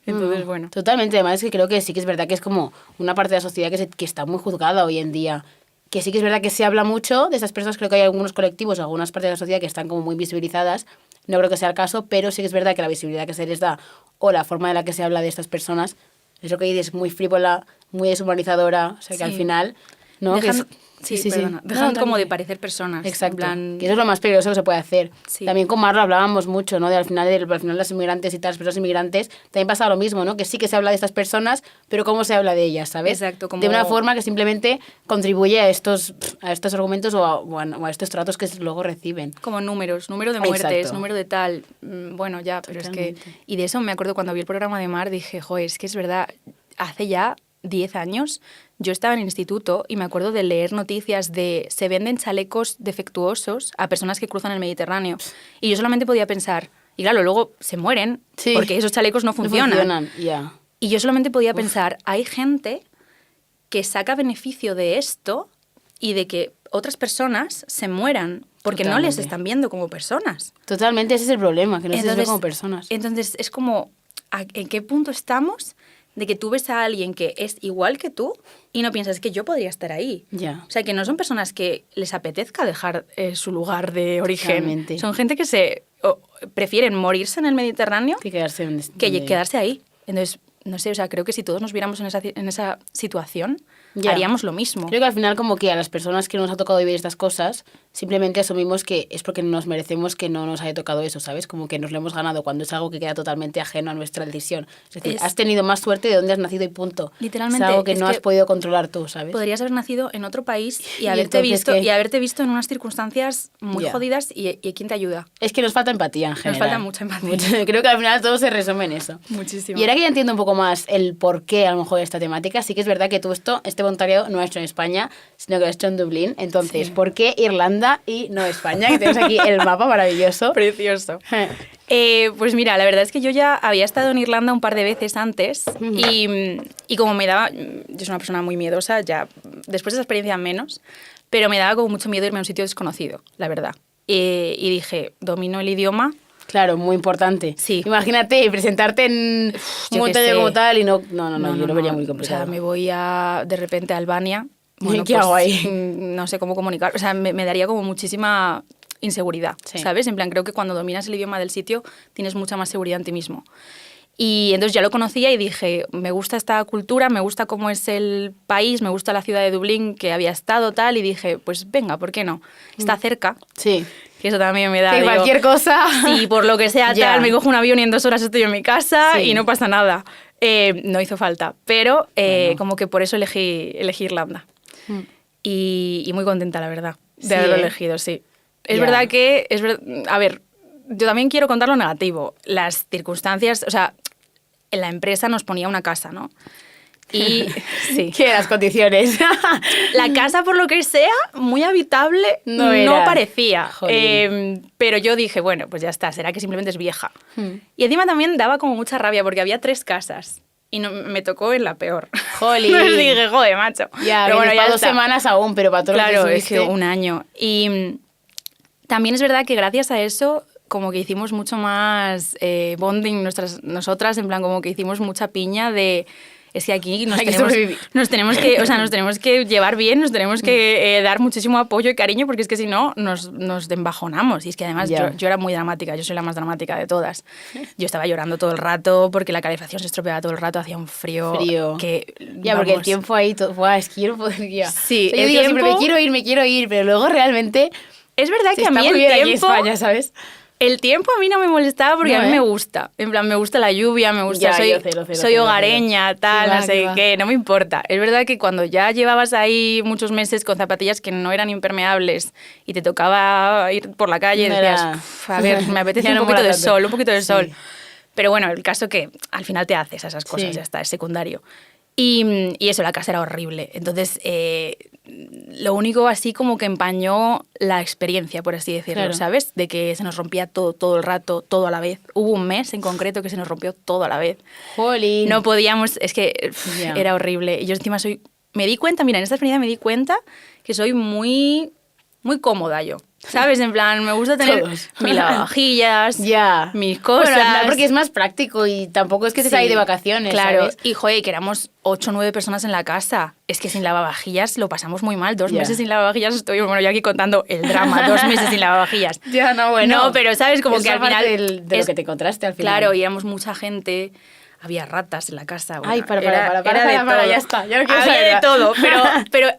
Entonces, bueno. Totalmente, además es que creo que sí que es verdad que es como una parte de la sociedad que está muy juzgada hoy en día. Que sí que es verdad que se habla mucho de esas personas, creo que hay algunos colectivos, algunas partes de la sociedad que están como muy visibilizadas. No creo que sea el caso, pero sí que es verdad que la visibilidad que se les da o la forma en la que se habla de estas personas, es lo que dices, muy frívola, muy deshumanizadora, o sea que al final, ¿no? Dejan, Que es- perdona, No, dejan como de tranqui. parecer personas. Exacto, En plan, que eso es lo más peligroso que se puede hacer. Sí. También con Marlo hablábamos mucho, ¿no? Al final las inmigrantes y tal, las personas inmigrantes, también pasa lo mismo, ¿no? Que sí que se habla de estas personas, pero cómo se habla de ellas, ¿sabes? Exacto, como- De una forma que simplemente contribuye a estos argumentos o a estos tratos que luego reciben. como números, número de muertes, Exacto. número de tal. Bueno, ya, pero es que... Totalmente. Y de eso me acuerdo cuando vi el programa de Mar, dije, joder, es que es verdad, hace ya 10 años yo estaba en el instituto y me acuerdo de leer noticias de se venden chalecos defectuosos a personas que cruzan el Mediterráneo. Y yo solamente podía pensar, y claro, luego se mueren Sí. porque esos chalecos no funcionan. Ya. Y yo solamente podía pensar, hay gente que saca beneficio de esto y de que otras personas se mueran porque no les Totalmente. están viendo como personas. Totalmente, ese es el problema, que no se les ve como personas. Entonces es como, ¿en qué punto estamos de que tú ves a alguien que es igual que tú y no piensas que yo podría estar ahí? Ya. O sea, que no son personas que les apetezca dejar su lugar de origen. Totalmente. Son gente que prefieren morirse en el Mediterráneo Que quedarse en que quedarse ahí. Entonces, no sé, o sea, creo que si todos nos viéramos en esa situación, Ya. haríamos lo mismo. Creo que al final como que a las personas que nos ha tocado vivir estas cosas, simplemente asumimos que es porque nos merecemos que no nos haya tocado eso, ¿sabes? Como que nos lo hemos ganado cuando es algo que queda totalmente ajeno a nuestra decisión. Es decir, has tenido más suerte de donde has nacido y punto. Literalmente, Es algo que es no que has podido controlar tú, ¿sabes? Podrías haber nacido en otro país y ¿Y haberte entonces visto qué? y haberte visto en unas circunstancias muy Ya. jodidas y ¿quién te ayuda? Es que nos falta empatía en general. falta mucha empatía. Creo que al final todo se resume en eso. Muchísimo. Y ahora que ya entiendo un poco más el por qué a lo mejor esta temática, sí que es verdad que tú este voluntariado no lo has hecho en España, sino que lo has hecho en Dublín. Entonces, Sí. ¿por qué Irlanda y no España? Que tenemos aquí el mapa maravilloso. Precioso. Pues mira, la verdad es que yo ya había estado en Irlanda un par de veces antes y como me daba, yo soy una persona muy miedosa, ya después de esa experiencia menos, pero me daba como mucho miedo irme a un sitio desconocido, la verdad. Y dije, domino el idioma. Claro, muy importante. Sí. Imagínate presentarte en Yo un qué montaña sé. como tal y no, yo lo vería muy O complicado. sea, me voy de repente a Albania. ¿Qué hago ahí? No sé cómo comunicar. O sea, me daría como muchísima inseguridad, Sí. ¿sabes? En plan, creo que cuando dominas el idioma del sitio tienes mucha más seguridad en ti mismo. Y entonces ya lo conocía y dije, me gusta esta cultura, me gusta cómo es el país, me gusta la ciudad de Dublín, que había estado tal, y dije, pues venga, ¿por qué no? Está cerca, Sí. que eso también me da... Que digo, cualquier cosa. si por lo que sea Ya. tal, me cojo un avión y en 2 horas estoy en mi casa Sí. y no pasa nada. No hizo falta, pero Bueno. como que por eso elegí Irlanda. Mm. Y muy contenta, la verdad, de Sí, haberlo ¿eh? elegido, sí. Es Ya. verdad que... A ver, yo también quiero contar lo negativo. Las circunstancias... O sea, en la empresa nos ponía una casa, ¿no? Y sí. ¿Qué las condiciones? La casa, por lo que sea, muy habitable, No no, era. parecía. Jolín. Pero yo dije, bueno, pues ya está, será que simplemente es vieja. Hmm. Y encima también daba como mucha rabia porque había 3 casas. Y me tocó en la peor. Jolín. Entonces dije, joder, macho. Ya, pero bueno, ya para 2 está. semanas aún, pero para todo Claro, lo que es que estuviste- un año. Y también es verdad que gracias a eso como que hicimos mucho más bonding nosotras, en plan como que hicimos mucha piña de... Es que aquí Hay que sobrevivir. nos tenemos que llevar bien, nos tenemos que dar muchísimo apoyo y cariño porque es que si no nos embajonamos. Y es que además Ya. yo era muy dramática, yo soy la más dramática de todas. Yo estaba llorando todo el rato porque la calefacción se estropeaba todo el rato, hacía un frío, que... Ya, porque el vamos, tiempo ahí, buah, es que yo no podría. Sí, O sea, yo el digo siempre, tiempo- me quiero ir, pero luego realmente Es verdad se que a está mí muy el bien aquí en tiempo... España, ¿sabes? El tiempo a mí no me molestaba porque No, a mí ¿eh? me gusta. En plan, me gusta la lluvia, me gusta, Ya, soy, yo cero, soy cero, hogareña, cero. tal, Qué va, no sé qué va. qué, no me importa. Es verdad que cuando ya llevabas ahí muchos meses con zapatillas que no eran impermeables y te tocaba ir por la calle, No decías, era- "Uf, a ver, me apetece Ya un no poquito mola de tanto". sol, un poquito de Sí. sol. Pero bueno, el caso que al final te haces a esas cosas, Sí. ya está, es secundario. Y eso, la casa era horrible. Entonces, lo único así como que empañó la experiencia, por así decirlo, Claro. ¿sabes? De que se nos rompía todo el rato, todo a la vez. Hubo un mes en concreto que se nos rompió todo a la vez. Jolín. No podíamos, es que Ya. era horrible. Y yo encima me di cuenta, mira, en esta experiencia me di cuenta que soy muy cómoda yo. ¿sabes? En plan, me gusta tener Todos. mis lavavajillas, Ya. mis cosas. Bueno, al final porque es más práctico y tampoco es que estés Sí, ahí de vacaciones, claro. ¿sabes? Y, joder, que éramos 8 o 9 personas en la casa. Es que sin lavavajillas lo pasamos muy mal. 2 Ya. meses sin lavavajillas estoy... Bueno, yo aquí contando el drama. 2 meses sin lavavajillas. Ya, no, bueno. No, pero, ¿sabes? Como Es que al parte final... de lo que te encontraste al final. Claro, y éramos mucha gente... Había ratas en la casa. Bueno, Ay, para, era de todo. ya está. Ya no quiero Había saber de más. todo, pero...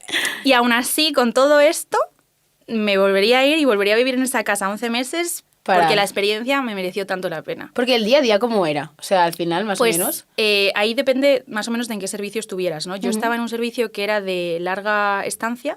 Y aún así, con todo esto, me volvería a ir y volvería a vivir en esa casa 11 meses porque la experiencia me mereció tanto la pena. Porque el día a día, ¿cómo era? O sea, al final, más Pues o menos. ahí depende más o menos de en qué servicio estuvieras, ¿no? Yo estaba en un servicio que era de larga estancia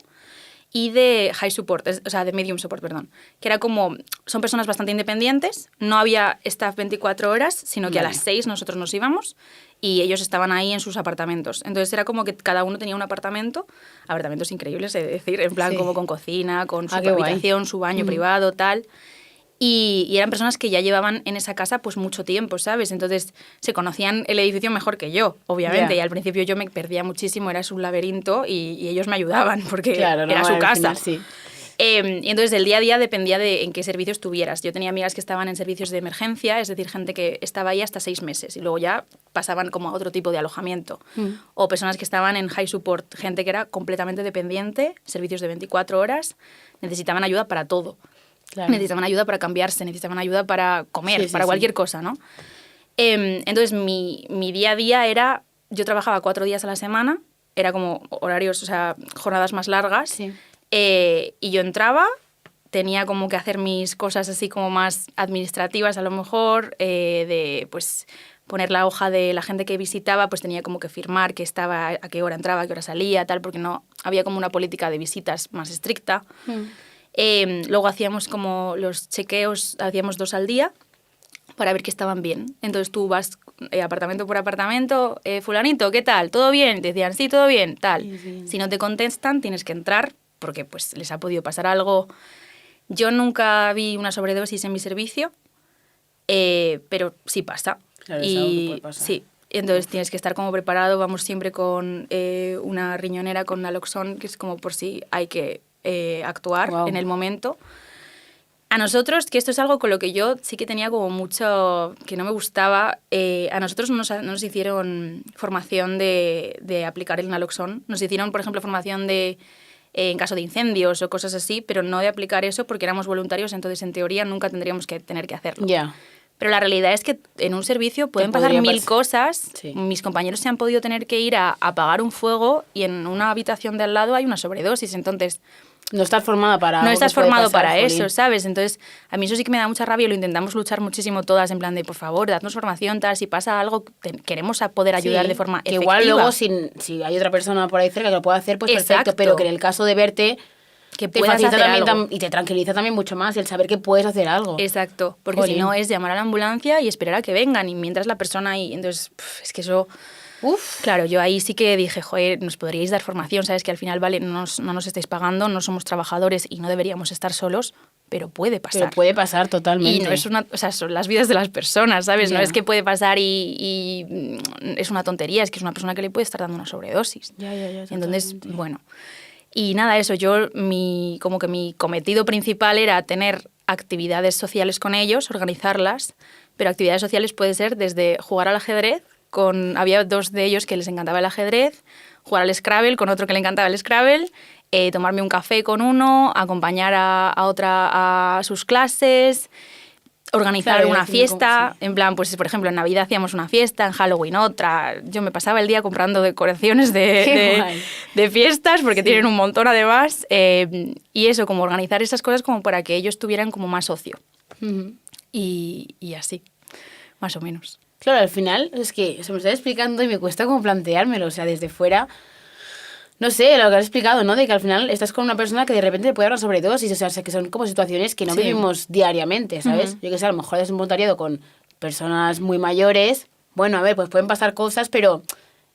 y de high support, o sea, de medium support, perdón. Que era como, son personas bastante independientes, no había staff 24 horas, sino que a las 6 nosotros nos íbamos y ellos estaban ahí en sus apartamentos. Entonces era como que cada uno tenía un apartamento, apartamentos increíbles, es decir, en plan Sí. como con cocina, con su qué guay. habitación, su baño privado, tal. Y eran personas que ya llevaban en esa casa pues mucho tiempo, ¿sabes? Entonces se conocían el edificio mejor que yo, obviamente. Ya. Y al principio yo me perdía muchísimo, era un laberinto y ellos me ayudaban porque Claro, no, era su al casa. final sí. Y entonces el día a día dependía de en qué servicio estuvieras. Yo tenía amigas que estaban en servicios de emergencia, es decir, gente que estaba ahí hasta 6 meses y luego ya pasaban como a otro tipo de alojamiento. O personas que estaban en high support, gente que era completamente dependiente, servicios de 24 horas, necesitaban ayuda para todo. Claro. Necesitaban ayuda para cambiarse, necesitaban ayuda para comer, Sí, sí, para sí. cualquier cosa, ¿no? Entonces, mi día a día era... Yo trabajaba 4 días a la semana, era como horarios, o sea, jornadas más largas. Sí. Y yo entraba, tenía como que hacer mis cosas así como más administrativas a lo mejor, de pues poner la hoja de la gente que visitaba, pues tenía como que firmar que estaba, a qué hora entraba, a qué hora salía, tal, porque no había como una política de visitas más estricta. Luego hacíamos como los chequeos, hacíamos 2 al día para ver que estaban bien. Entonces tú vas apartamento por apartamento, fulanito, ¿qué tal? ¿Todo bien? Te decían, sí, todo bien, tal. Sí. Si no te contestan, tienes que entrar porque pues les ha podido pasar algo. Yo nunca vi una sobredosis en mi servicio, pero sí pasa. Claro, es algo que puede pasar. Sí, entonces tienes que estar como preparado. Vamos siempre con una riñonera con naloxón, que es como por si hay que actuar Guau. en el momento. A nosotros, que esto es algo con lo que yo sí que tenía como mucho, que no me gustaba, a nosotros no nos hicieron formación de aplicar el naloxón. Nos hicieron, por ejemplo, formación de en caso de incendios o cosas así, pero no de aplicar eso porque éramos voluntarios, entonces en teoría nunca tendríamos que tener que hacerlo. Ya. Pero la realidad es que en un servicio pueden pasar podría 1000 pasar. cosas. Sí. Mis compañeros se han podido tener que ir a apagar un fuego y en una habitación de al lado hay una sobredosis. Entonces, No estás formada para no algo estás que puede formado pasar, para jolín. eso, ¿sabes? Entonces, a mí eso sí que me da mucha rabia y lo intentamos luchar muchísimo todas, en plan de, por favor, dadnos formación, tal, si pasa algo, queremos poder ayudar Sí, de forma que efectiva. igual luego si hay otra persona por ahí cerca que lo pueda hacer, pues perfecto, Exacto. pero que en el caso de verte que te puedas facilita hacer también algo. y te tranquiliza también mucho más el saber que puedes hacer algo. Exacto, porque si Jolín. no es llamar a la ambulancia y esperar a que vengan y mientras la persona ahí, entonces, es que eso... Uf. Claro, yo ahí sí que dije, joder, nos podríais dar formación, sabes que al final, vale, no nos estáis pagando, no somos trabajadores y no deberíamos estar solos, pero puede pasar. Pero puede pasar totalmente. Y no es una, o sea, son las vidas de las personas, ¿sabes? No Ya. es que puede pasar y es una tontería, es que es una persona que le puede estar dando una sobredosis. Ya, Entonces, totalmente. bueno. Y nada, eso, yo como que mi cometido principal era tener actividades sociales con ellos, organizarlas, pero actividades sociales puede ser desde jugar al ajedrez, había 2 de ellos que les encantaba el ajedrez, jugar al Scrabble con otro que le encantaba el Scrabble, tomarme un café con uno, acompañar a otra a sus clases, organizar Claro, una haciendo fiesta, como- sí. en plan, pues por ejemplo, en Navidad hacíamos una fiesta, en Halloween otra. Yo me pasaba el día comprando decoraciones Qué guay. de fiestas, porque tienen un montón además, y eso, como organizar esas cosas como para que ellos tuvieran como más ocio. Ujú. Y así, más o menos. Claro, al final es que se me está explicando y me cuesta como planteármelo, o sea, desde fuera. No sé, lo que has explicado, ¿no? De que al final estás con una persona que de repente te puede dar una sobredosis, o sea, que son como situaciones que no Sí. vivimos diariamente, ¿sabes? Ujú. Yo que sé, a lo mejor es un voluntariado con personas muy mayores, bueno, a ver, pues pueden pasar cosas, pero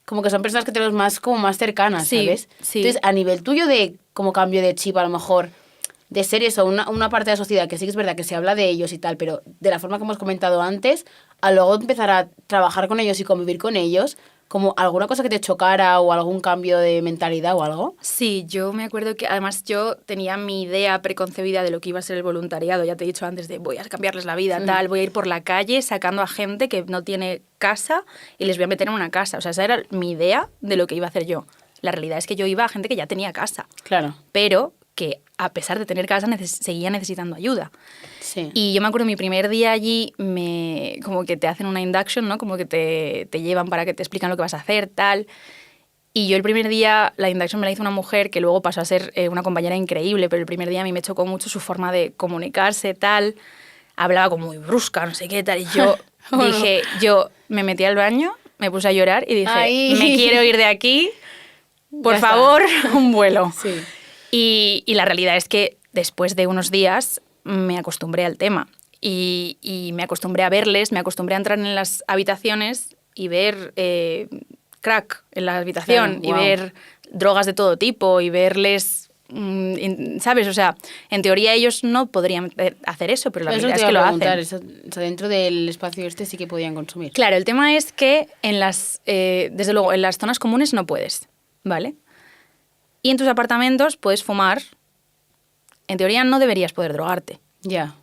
como que son personas que tenemos más como más cercanas, Sí, ¿sabes? sí. Entonces, a nivel tuyo de como cambio de chip, a lo mejor, de ser eso, una parte de la sociedad que sí que es verdad que se habla de ellos y tal, pero de la forma que hemos comentado antes, a luego empezar a trabajar con ellos y convivir con ellos, como alguna cosa que te chocara o algún cambio de mentalidad o algo. Sí, yo me acuerdo que además yo tenía mi idea preconcebida de lo que iba a ser el voluntariado. Ya te he dicho antes de voy a cambiarles la vida, tal, voy a ir por la calle sacando a gente que no tiene casa y les voy a meter en una casa. O sea, esa era mi idea de lo que iba a hacer yo. La realidad es que yo iba a gente que ya tenía casa. Claro. Pero que a pesar de tener casa seguía necesitando ayuda. Sí. Y yo me acuerdo mi primer día allí, como que te hacen una induction, ¿no? Como que te llevan para que te explican lo que vas a hacer, tal. Y yo el primer día, la induction me la hizo una mujer que luego pasó a ser una compañera increíble, pero el primer día a mí me chocó mucho su forma de comunicarse, tal. Hablaba como muy brusca, no sé qué, tal. Y yo dije, yo me metí al baño, me puse a llorar y dije, Ay. me quiero ir de aquí, por Ya está. favor, un vuelo. Sí. Y la realidad es que después de unos días me acostumbré al tema y me acostumbré a verles, me acostumbré a entrar en las habitaciones y ver crack en la habitación, Claro, y wow. ver drogas de todo tipo y verles, ¿sabes? O sea, en teoría ellos no podrían hacer eso, pero la Eso realidad te es que iba lo a preguntar, hacen. eso dentro del espacio este sí que podían consumir. Claro, el tema es que desde luego, en las zonas comunes no puedes, ¿vale? Y en tus apartamentos puedes fumar. En teoría no deberías poder drogarte. Ya.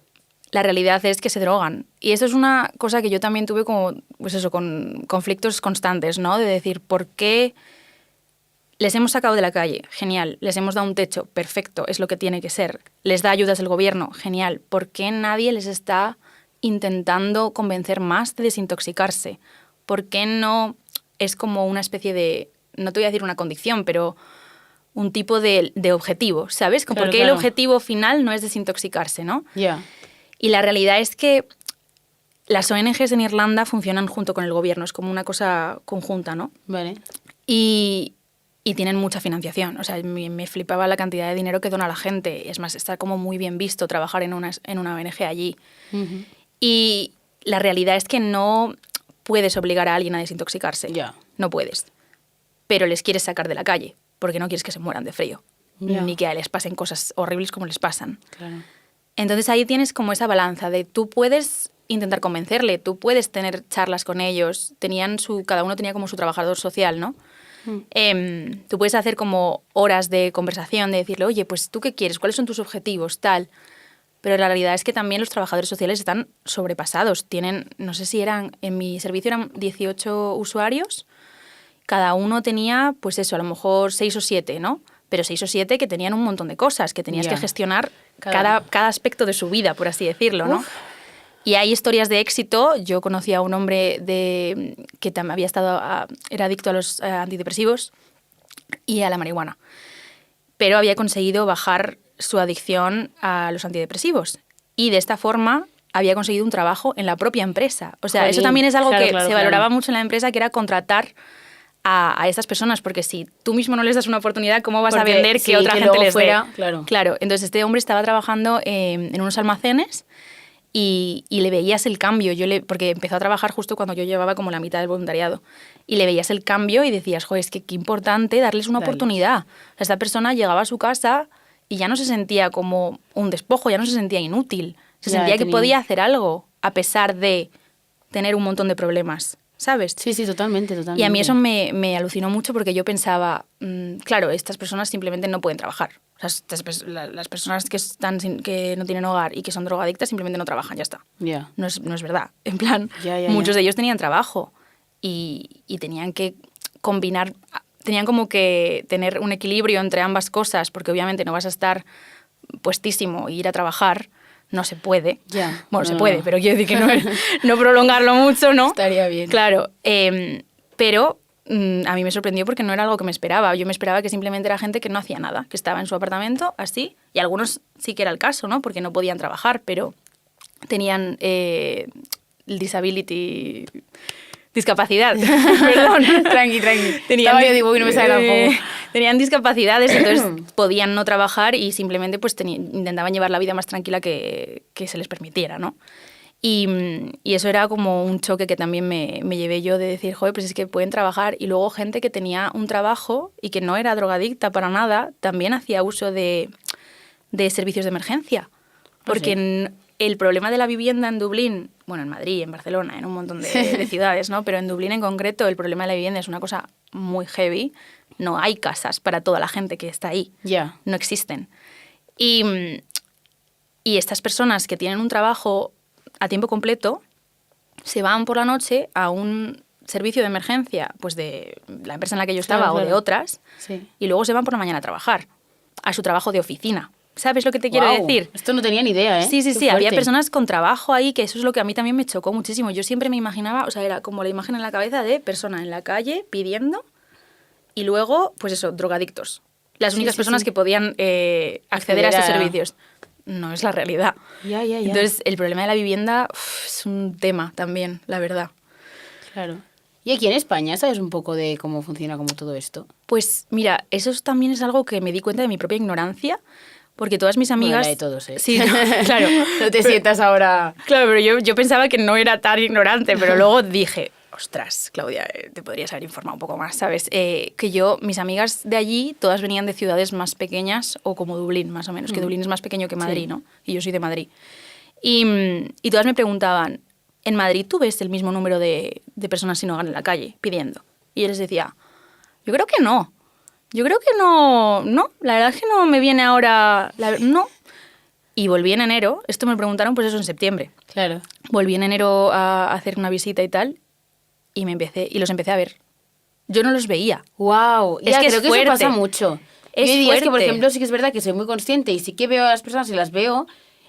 La realidad es que se drogan. Y eso es una cosa que yo también tuve como, pues eso, con conflictos constantes, ¿no? De decir, ¿por qué les hemos sacado de la calle? Genial. Les hemos dado un techo, perfecto, es lo que tiene que ser. Les da ayudas el gobierno, genial. ¿Por qué nadie les está intentando convencer más de desintoxicarse? ¿Por qué no es como una especie de, no te voy a decir una condición, pero un tipo de objetivo, ¿sabes? Claro, Porque claro. el objetivo final no es desintoxicarse, ¿no? Ya. Y la realidad es que las ONGs en Irlanda funcionan junto con el gobierno, es como una cosa conjunta, ¿no? Vale. Y tienen mucha financiación. O sea, me flipaba la cantidad de dinero que dona la gente. Es más, está como muy bien visto trabajar en una ONG allí. Ujú. Y la realidad es que no puedes obligar a alguien a desintoxicarse. Ya. No puedes. Pero les quieres sacar de la calle, porque no quieres que se mueran de frío. Ya. Ni que les pasen cosas horribles como les pasan. Claro. Entonces ahí tienes como esa balanza de tú puedes intentar convencerle, tú puedes tener charlas con ellos, cada uno tenía como su trabajador social, ¿no? Tú puedes hacer como horas de conversación, de decirle, oye, pues ¿tú qué quieres? ¿Cuáles son tus objetivos? Tal. Pero la realidad es que también los trabajadores sociales están sobrepasados. No sé si en mi servicio eran 18 usuarios, cada uno tenía, pues eso, a lo mejor 6 o 7, ¿no? Pero 6 o 7 que tenían un montón de cosas, que tenías Ya. que gestionar Cada cada aspecto de su vida, por así decirlo, ¿no? Uf. Y hay historias de éxito. Yo conocí a un hombre que también era adicto a los antidepresivos y a la marihuana, pero había conseguido bajar su adicción a los antidepresivos y de esta forma había conseguido un trabajo en la propia empresa. O sea, eso Jolín. también es algo Claro, que claro, se claro. valoraba mucho en la empresa, que era contratar a estas personas, porque si tú mismo no les das una oportunidad, ¿cómo vas a Porque vender sí, que otra que gente luego les fuera, dé? claro. Claro, entonces este hombre estaba trabajando en unos almacenes y le veías el cambio, porque empezó a trabajar justo cuando yo llevaba como la mitad del voluntariado, y le veías el cambio y decías, joder, es que qué importante darles una Darles. oportunidad. O sea, esta persona llegaba a su casa y ya no se sentía como un despojo, ya no se sentía inútil, se Ya, sentía que tenía- podía hacer algo a pesar de tener un montón de problemas, ¿sabes? Sí, sí, totalmente, totalmente. Y a mí eso me alucinó mucho porque yo pensaba, claro, estas personas simplemente no pueden trabajar. O sea, las personas que no tienen hogar y que son drogadictas simplemente no trabajan, ya está. Ya. No es verdad. En plan, Ya, muchos ya. de ellos tenían trabajo y tenían que combinar, tenían como que tener un equilibrio entre ambas cosas, porque obviamente no vas a estar puestísimo e ir a trabajar, no se puede. Ya. Bueno, No, se no, puede, no. pero quiero decir que no prolongarlo mucho, ¿no? Estaría bien. Claro, pero a mí me sorprendió porque no era algo que me esperaba. Yo me esperaba que simplemente era gente que no hacía nada, que estaba en su apartamento así, y algunos sí que era el caso, ¿no? Porque no podían trabajar, pero tenían discapacidad. Perdón. Tranqui. Tenían, Estaba yo, digo, que no me sale tampoco. tenían discapacidades, entonces podían no trabajar y simplemente pues intentaban llevar la vida más tranquila que se les permitiera, ¿no? Y eso era como un choque que también me llevé yo de decir, joder, pues es que pueden trabajar. Y luego gente que tenía un trabajo y que no era drogadicta para nada, también hacía uso de servicios de emergencia. Porque el problema de la vivienda en Dublín, bueno, en Madrid, en Barcelona, en un montón de ciudades, ¿no? Pero en Dublín en concreto el problema de la vivienda es una cosa muy heavy. No hay casas para toda la gente que está ahí. Ya. No existen. Y estas personas que tienen un trabajo a tiempo completo se van por la noche a un servicio de emergencia, pues de la empresa en la que yo estaba Claro, o de claro. otras, Sí. y luego se van por la mañana a trabajar, a su trabajo de oficina. ¿Sabes lo que te quiero Guau, decir? Esto no tenía ni idea, ¿eh? Sí, sí, Qué sí, había fuerte. personas con trabajo ahí, que eso es lo que a mí también me chocó muchísimo. Yo siempre me imaginaba, o sea, era como la imagen en la cabeza de persona en la calle pidiendo y luego, pues eso, drogadictos. Las Sí, únicas sí, personas sí. que podían acceder a estos Acceder a- servicios. No es la realidad. Ya. Entonces, el problema de la vivienda es un tema también, la verdad. Claro. ¿Y aquí en España sabes un poco de cómo funciona como todo esto? Pues mira, también es algo que me di cuenta de mi propia ignorancia, porque todas mis Bueno, amigas... la de todos, ¿eh? Sí, no, claro. No te sientas ahora... Claro, pero yo pensaba que no era tan ignorante, pero luego dije, ostras, Claudia, te podrías haber informado un poco más, ¿sabes? Mis amigas de allí, todas venían de ciudades más pequeñas o como Dublín, más o menos, que Dublín es más pequeño que Madrid, Sí. ¿no? Y yo soy de Madrid. Y todas me preguntaban, ¿en Madrid tú ves el mismo número de personas sin hogar en la calle pidiendo? Y yo les decía, yo creo que no. Yo creo que no, la verdad es que no me viene ahora, no. Y volví en enero, esto me lo preguntaron pues eso en septiembre. Claro. Volví en enero a hacer una visita y tal, y los empecé a ver. Yo no los veía. Wow. Es que es creo que fuerte. eso pasa mucho. Es Yo hay días que, por fuerte. ejemplo, sí que es verdad que soy muy consciente y sí que veo a las personas y las veo.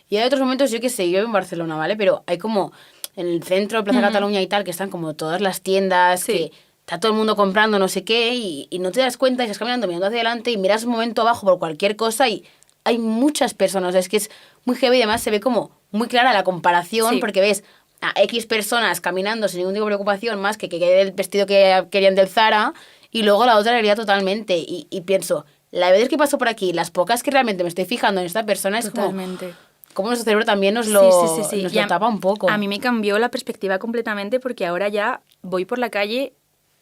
Y hay otros momentos, yo que sé, yo vivo en Barcelona, ¿vale? Pero hay como en el centro de Plaza Cataluña y tal, que están como todas las tiendas, Sí. que está todo el mundo comprando no sé qué y no te das cuenta y estás caminando, mirando hacia adelante y miras un momento abajo por cualquier cosa y hay muchas personas. O sea, es que es muy heavy y además se ve como muy clara la comparación Sí. porque ves a X personas caminando sin ningún tipo de preocupación más que el vestido que querían del Zara y luego la otra alegría totalmente. Y pienso, la vez que paso por aquí, las pocas que realmente me estoy fijando en esta persona es Totalmente. como nuestro cerebro también nos lo, nos Y lo tapa un poco. A mí me cambió la perspectiva completamente porque ahora ya voy por la calle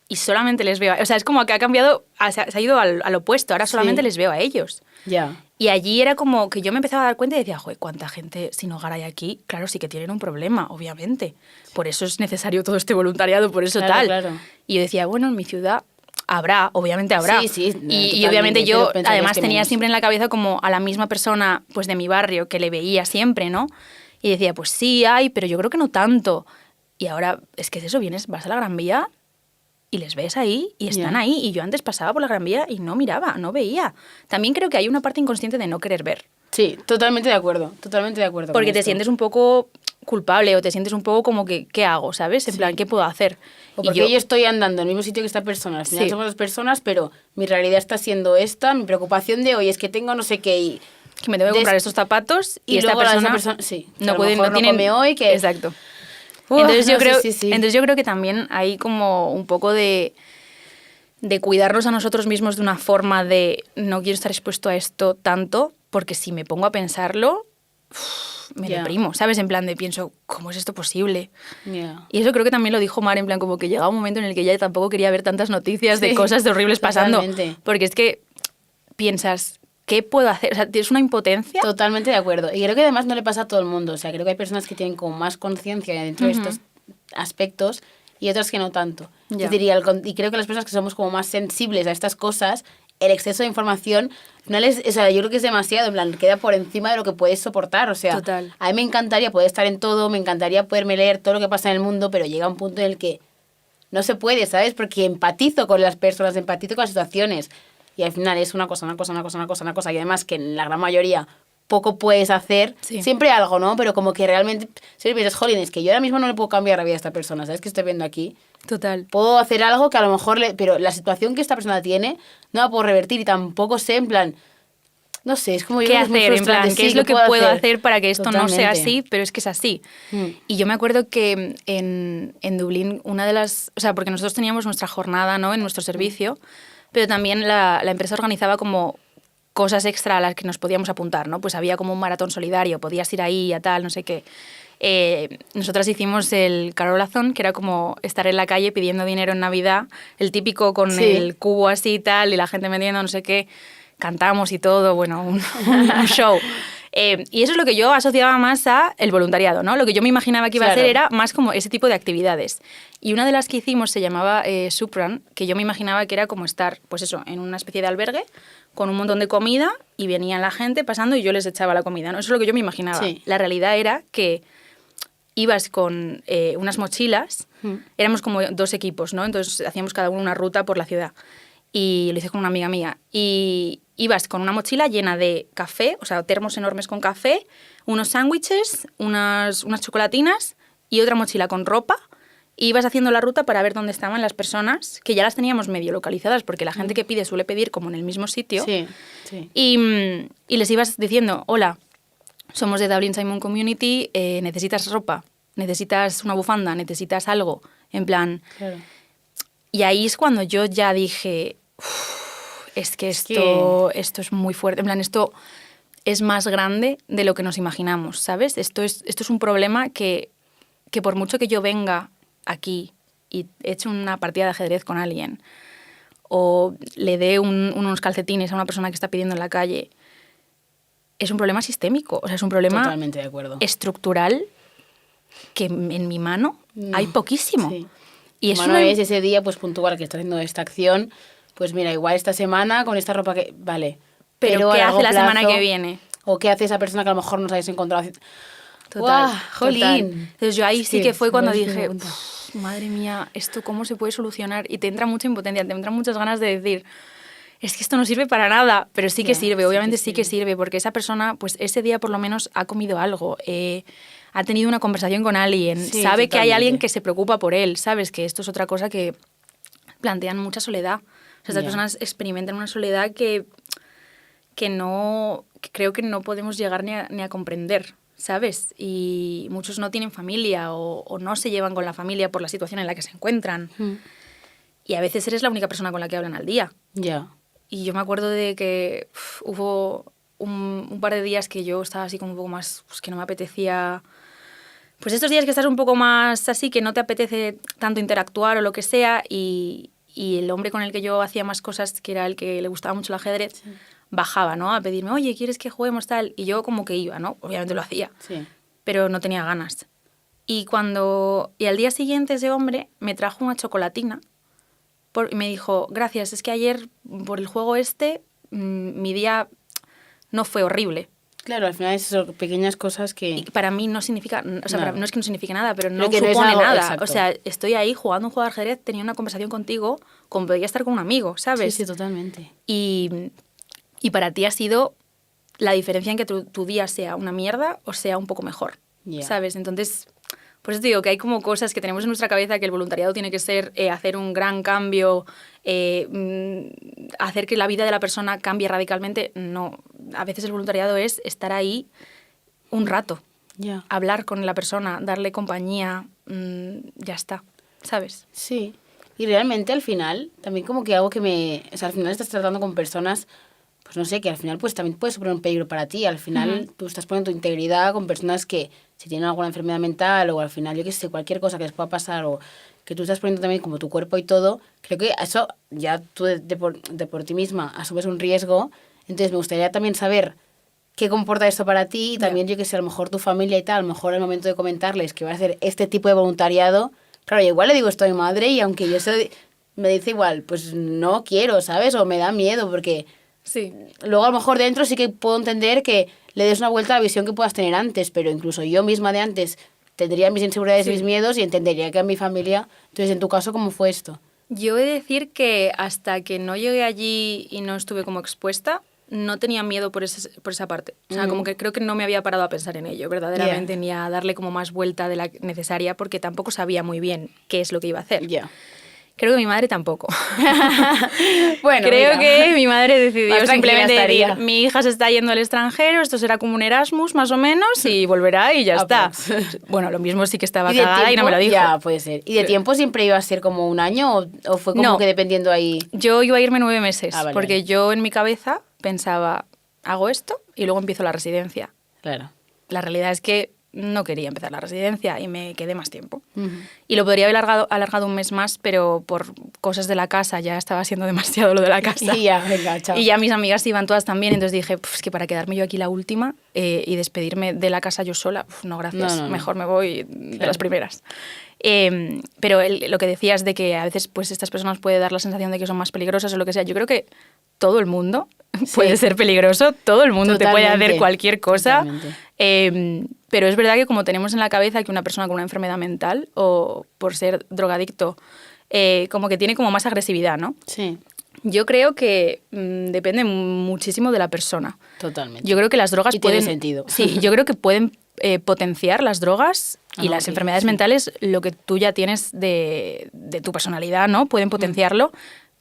y solamente les veo. O sea, es como que ha cambiado, se ha ido al opuesto. Ahora solamente Sí. les veo a ellos. Ya. Y allí era como que yo me empezaba a dar cuenta y decía, joder, ¿cuánta gente sin hogar hay aquí? Claro, sí que tienen un problema, obviamente. Por eso es necesario todo este voluntariado, por eso Claro, tal. claro. Y yo decía, bueno, en mi ciudad obviamente habrá. Sí, sí, Y totalmente, obviamente yo pero pensarías además que tenía menos. siempre en la cabeza como a la misma persona pues de mi barrio que le veía siempre, ¿no? Y decía, pues sí hay, pero yo creo que no tanto. Y ahora es que es eso, vas a la Gran Vía y les ves ahí y están Ya. ahí. Y yo antes pasaba por la Gran Vía y no miraba, no veía. También creo que hay una parte inconsciente de no querer ver. Sí, totalmente de acuerdo. Totalmente de acuerdo. Porque con te esto. sientes un poco culpable o te sientes un poco como que, ¿qué hago? ¿Sabes? En plan, ¿qué puedo hacer? O Y porque yo estoy andando en el mismo sitio que esta persona. Al final Sí. somos dos personas, pero mi realidad está siendo esta. Mi preocupación de hoy es que tengo no sé qué y... que me tengo que comprar estos zapatos y, esta luego la de esa persona, sí, que no a lo puede, mejor no tienen, come hoy, que... Exacto. Uf, Entonces, no, yo creo, sí, sí. entonces yo creo que también hay como un poco de cuidarnos a nosotros mismos de una forma de no quiero estar expuesto a esto tanto, porque si me pongo a pensarlo, me Ya. deprimo, ¿sabes? En plan de pienso, ¿cómo es esto posible? Ya. Y eso creo que también lo dijo Mar, en plan como que llegaba un momento en el que ya tampoco quería ver tantas noticias de Sí, cosas de horribles pasando, totalmente. porque es que piensas, ¿qué puedo hacer? O sea, tienes una impotencia. Totalmente de acuerdo. Y creo que además no le pasa a todo el mundo. O sea, creo que hay personas que tienen como más conciencia dentro de estos aspectos y otras que no tanto. Ya. Yo diría, y creo que las personas que somos como más sensibles a estas cosas, el exceso de información, o sea, yo creo que es demasiado, en plan, queda por encima de lo que puedes soportar. O sea, Total. a mí me encantaría poder estar en todo, me encantaría poderme leer todo lo que pasa en el mundo, pero llega un punto en el que no se puede, ¿sabes? Porque empatizo con las personas, empatizo con las situaciones. Y al final es una cosa. Y además que en la gran mayoría poco puedes hacer. Sí. Siempre algo, ¿no? Pero como que realmente, si piensas, jolín, es que yo ahora mismo no le puedo cambiar la vida a esta persona, ¿sabes? Que estoy viendo aquí. Total. Puedo hacer algo que a lo mejor, pero la situación que esta persona tiene no la puedo revertir y tampoco sé, en plan, no sé, es como yo ¿Qué creo que es muy hacer? En frustrante. plan, ¿qué Sí, es lo que puedo hacer para que esto no sea Totalmente. así? Pero es que es así. Mm. Y yo me acuerdo que en Dublín, una de las... O sea, porque nosotros teníamos nuestra jornada, ¿no?, en nuestro servicio, pero también la empresa organizaba como cosas extra a las que nos podíamos apuntar, ¿no? Pues había como un maratón solidario, podías ir ahí a tal, no sé qué. Nosotras hicimos el carolazón, que era como estar en la calle pidiendo dinero en Navidad, el típico con Sí. el cubo así y tal, y la gente metiendo no sé qué, cantamos y todo, bueno, un show. Y eso es lo que yo asociaba más a el voluntariado, ¿no? Lo que yo me imaginaba que iba a hacer era más como ese tipo de actividades. Y una de las que hicimos se llamaba Supran, que yo me imaginaba que era como estar, pues eso, en una especie de albergue con un montón de comida y venía la gente pasando y yo les echaba la comida, ¿no? Eso es lo que yo me imaginaba. Sí. La realidad era que ibas con unas mochilas, éramos como 2 equipos, ¿no? Entonces hacíamos cada uno una ruta por la ciudad. Y lo hice con una amiga mía. Y ibas con una mochila llena de café, o sea, termos enormes con café, unos sándwiches, unas chocolatinas y otra mochila con ropa. Y ibas haciendo la ruta para ver dónde estaban las personas, que ya las teníamos medio localizadas, porque la gente que pide suele pedir como en el mismo sitio. Sí, sí. Y les ibas diciendo, hola, somos de Dublin Simon Community, necesitas ropa, necesitas una bufanda, necesitas algo, en plan... Claro. Y ahí es cuando yo ya dije, es que esto es muy fuerte, en plan, esto es más grande de lo que nos imaginamos, ¿sabes? Esto es un problema que por mucho que yo venga aquí y eche una partida de ajedrez con alguien o le dé unos calcetines a una persona que está pidiendo en la calle, es un problema sistémico, o sea, es un problema Totalmente de acuerdo. estructural que en mi mano hay poquísimo. Sí. Y Mano es ese día pues puntual que está haciendo esta acción, pues mira, igual esta semana con esta ropa que... Vale. Pero a ¿qué largo hace la semana plazo, que viene? O qué hace esa persona que a lo mejor nos habéis encontrado... Total, ¡Guau! ¡Jolín! total. Entonces yo ahí sí que fue cuando me dije, cuenta. madre mía, ¿esto cómo se puede solucionar? Y te entra mucha impotencia, te entran muchas ganas de decir, es que esto no sirve para nada, pero sí que sirve, obviamente sí que sirve, porque esa persona, pues ese día por lo menos ha comido algo, ha tenido una conversación con alguien, Sí, sabe que hay totalmente. alguien que se preocupa por él, ¿sabes? Que esto es otra cosa que plantean mucha soledad. O sea, estas personas experimentan una soledad que creo que no podemos llegar ni a comprender, ¿sabes? Y muchos no tienen familia o no se llevan con la familia por la situación en la que se encuentran. Y a veces eres la única persona con la que hablan al día. Ya. Y yo me acuerdo de que hubo un par de días que yo estaba así como un poco más, pues que no me apetecía... Pues estos días que estás un poco más así, que no te apetece tanto interactuar o lo que sea, y el hombre con el que yo hacía más cosas, que era el que le gustaba mucho el ajedrez, bajaba, ¿no? A pedirme, oye, ¿quieres que juguemos tal? Y yo como que iba, ¿no? Obviamente lo hacía, Sí. pero no tenía ganas. Y al día siguiente ese hombre me trajo una chocolatina y me dijo, gracias, es que ayer por el juego mi día no fue horrible. Claro, al final es eso, pequeñas cosas que... Y para mí no significa, o sea, Nada. no es que no signifique nada, pero no Pero que no es supone algo- nada. exacto. O sea, estoy ahí jugando un juego de ajedrez, tenía una conversación contigo, como podría estar con un amigo, ¿sabes? Sí, sí, totalmente. Y para ti ha sido la diferencia en que tu día sea una mierda o sea un poco mejor, Ya. ¿sabes? Entonces, por eso te digo que hay como cosas que tenemos en nuestra cabeza que el voluntariado tiene que ser hacer un gran cambio, hacer que la vida de la persona cambie radicalmente. No, a veces el voluntariado es estar ahí un rato, Ya. hablar con la persona, darle compañía, ya está, ¿sabes? Sí. Y realmente al final, también como que algo que me... O sea, al final estás tratando con personas, pues no sé, que al final pues también puede suponer un peligro para ti. Al final tú estás poniendo tu integridad con personas que si tienen alguna enfermedad mental o al final, yo qué sé, cualquier cosa que les pueda pasar o que tú estás poniendo también como tu cuerpo y todo, creo que eso ya tú de por ti misma asumes un riesgo. Entonces me gustaría también saber qué comporta esto para ti y también yo que sé, a lo mejor tu familia y tal, a lo mejor al momento de comentarles que va a hacer este tipo de voluntariado, claro, yo igual le digo esto a mi madre y aunque yo me dice igual, pues no quiero, ¿sabes? O me da miedo porque Sí. luego a lo mejor dentro sí que puedo entender que le des una vuelta a la visión que puedas tener antes, pero incluso yo misma de antes tendría mis inseguridades y mis miedos y entendería que a mi familia... Entonces, en tu caso, ¿cómo fue esto? Yo he de decir que hasta que no llegué allí y no estuve como expuesta, no tenía miedo por esa parte. O sea, como que creo que no me había parado a pensar en ello, verdaderamente, ni a darle como más vuelta de la necesaria, porque tampoco sabía muy bien qué es lo que iba a hacer. Ya. Creo que mi madre tampoco. Bueno, Creo mira. que mi madre decidió Más tranquila simplemente estaría. decir, mi hija se está yendo al extranjero, esto será como un Erasmus más o menos, y volverá y ya está. Aprox. Bueno, lo mismo sí que estaba ¿Y de cagada y no me lo dijo. Ya, puede ser. ¿Y de tiempo siempre iba a ser como un año o fue como No. que dependiendo ahí? Yo iba a irme 9 meses, Ah, vale, porque vale. yo en mi cabeza pensaba, hago esto y luego empiezo la residencia. Claro. La realidad es que no quería empezar la residencia y me quedé más tiempo. Y lo podría haber alargado un mes más, pero por cosas de la casa ya estaba siendo demasiado lo de la casa. Y ya, venga, chao. Y ya mis amigas iban todas también, entonces dije, es que para quedarme yo aquí la última y despedirme de la casa yo sola, no, gracias, mejor me voy de las primeras. Pero lo que decías de que a veces pues estas personas puede dar la sensación de que son más peligrosas o lo que sea, yo creo que todo el mundo puede ser peligroso, todo el mundo te puede hacer cualquier cosa, pero es verdad que como tenemos en la cabeza que una persona con una enfermedad mental o por ser drogadicto como que tiene como más agresividad, ¿no? Sí. Yo creo que depende muchísimo de la persona. Totalmente. Yo creo que las drogas tiene pueden... sentido. Sí, yo creo que pueden potenciar las drogas y las enfermedades mentales, lo que tú ya tienes de tu personalidad, ¿no? Pueden potenciarlo.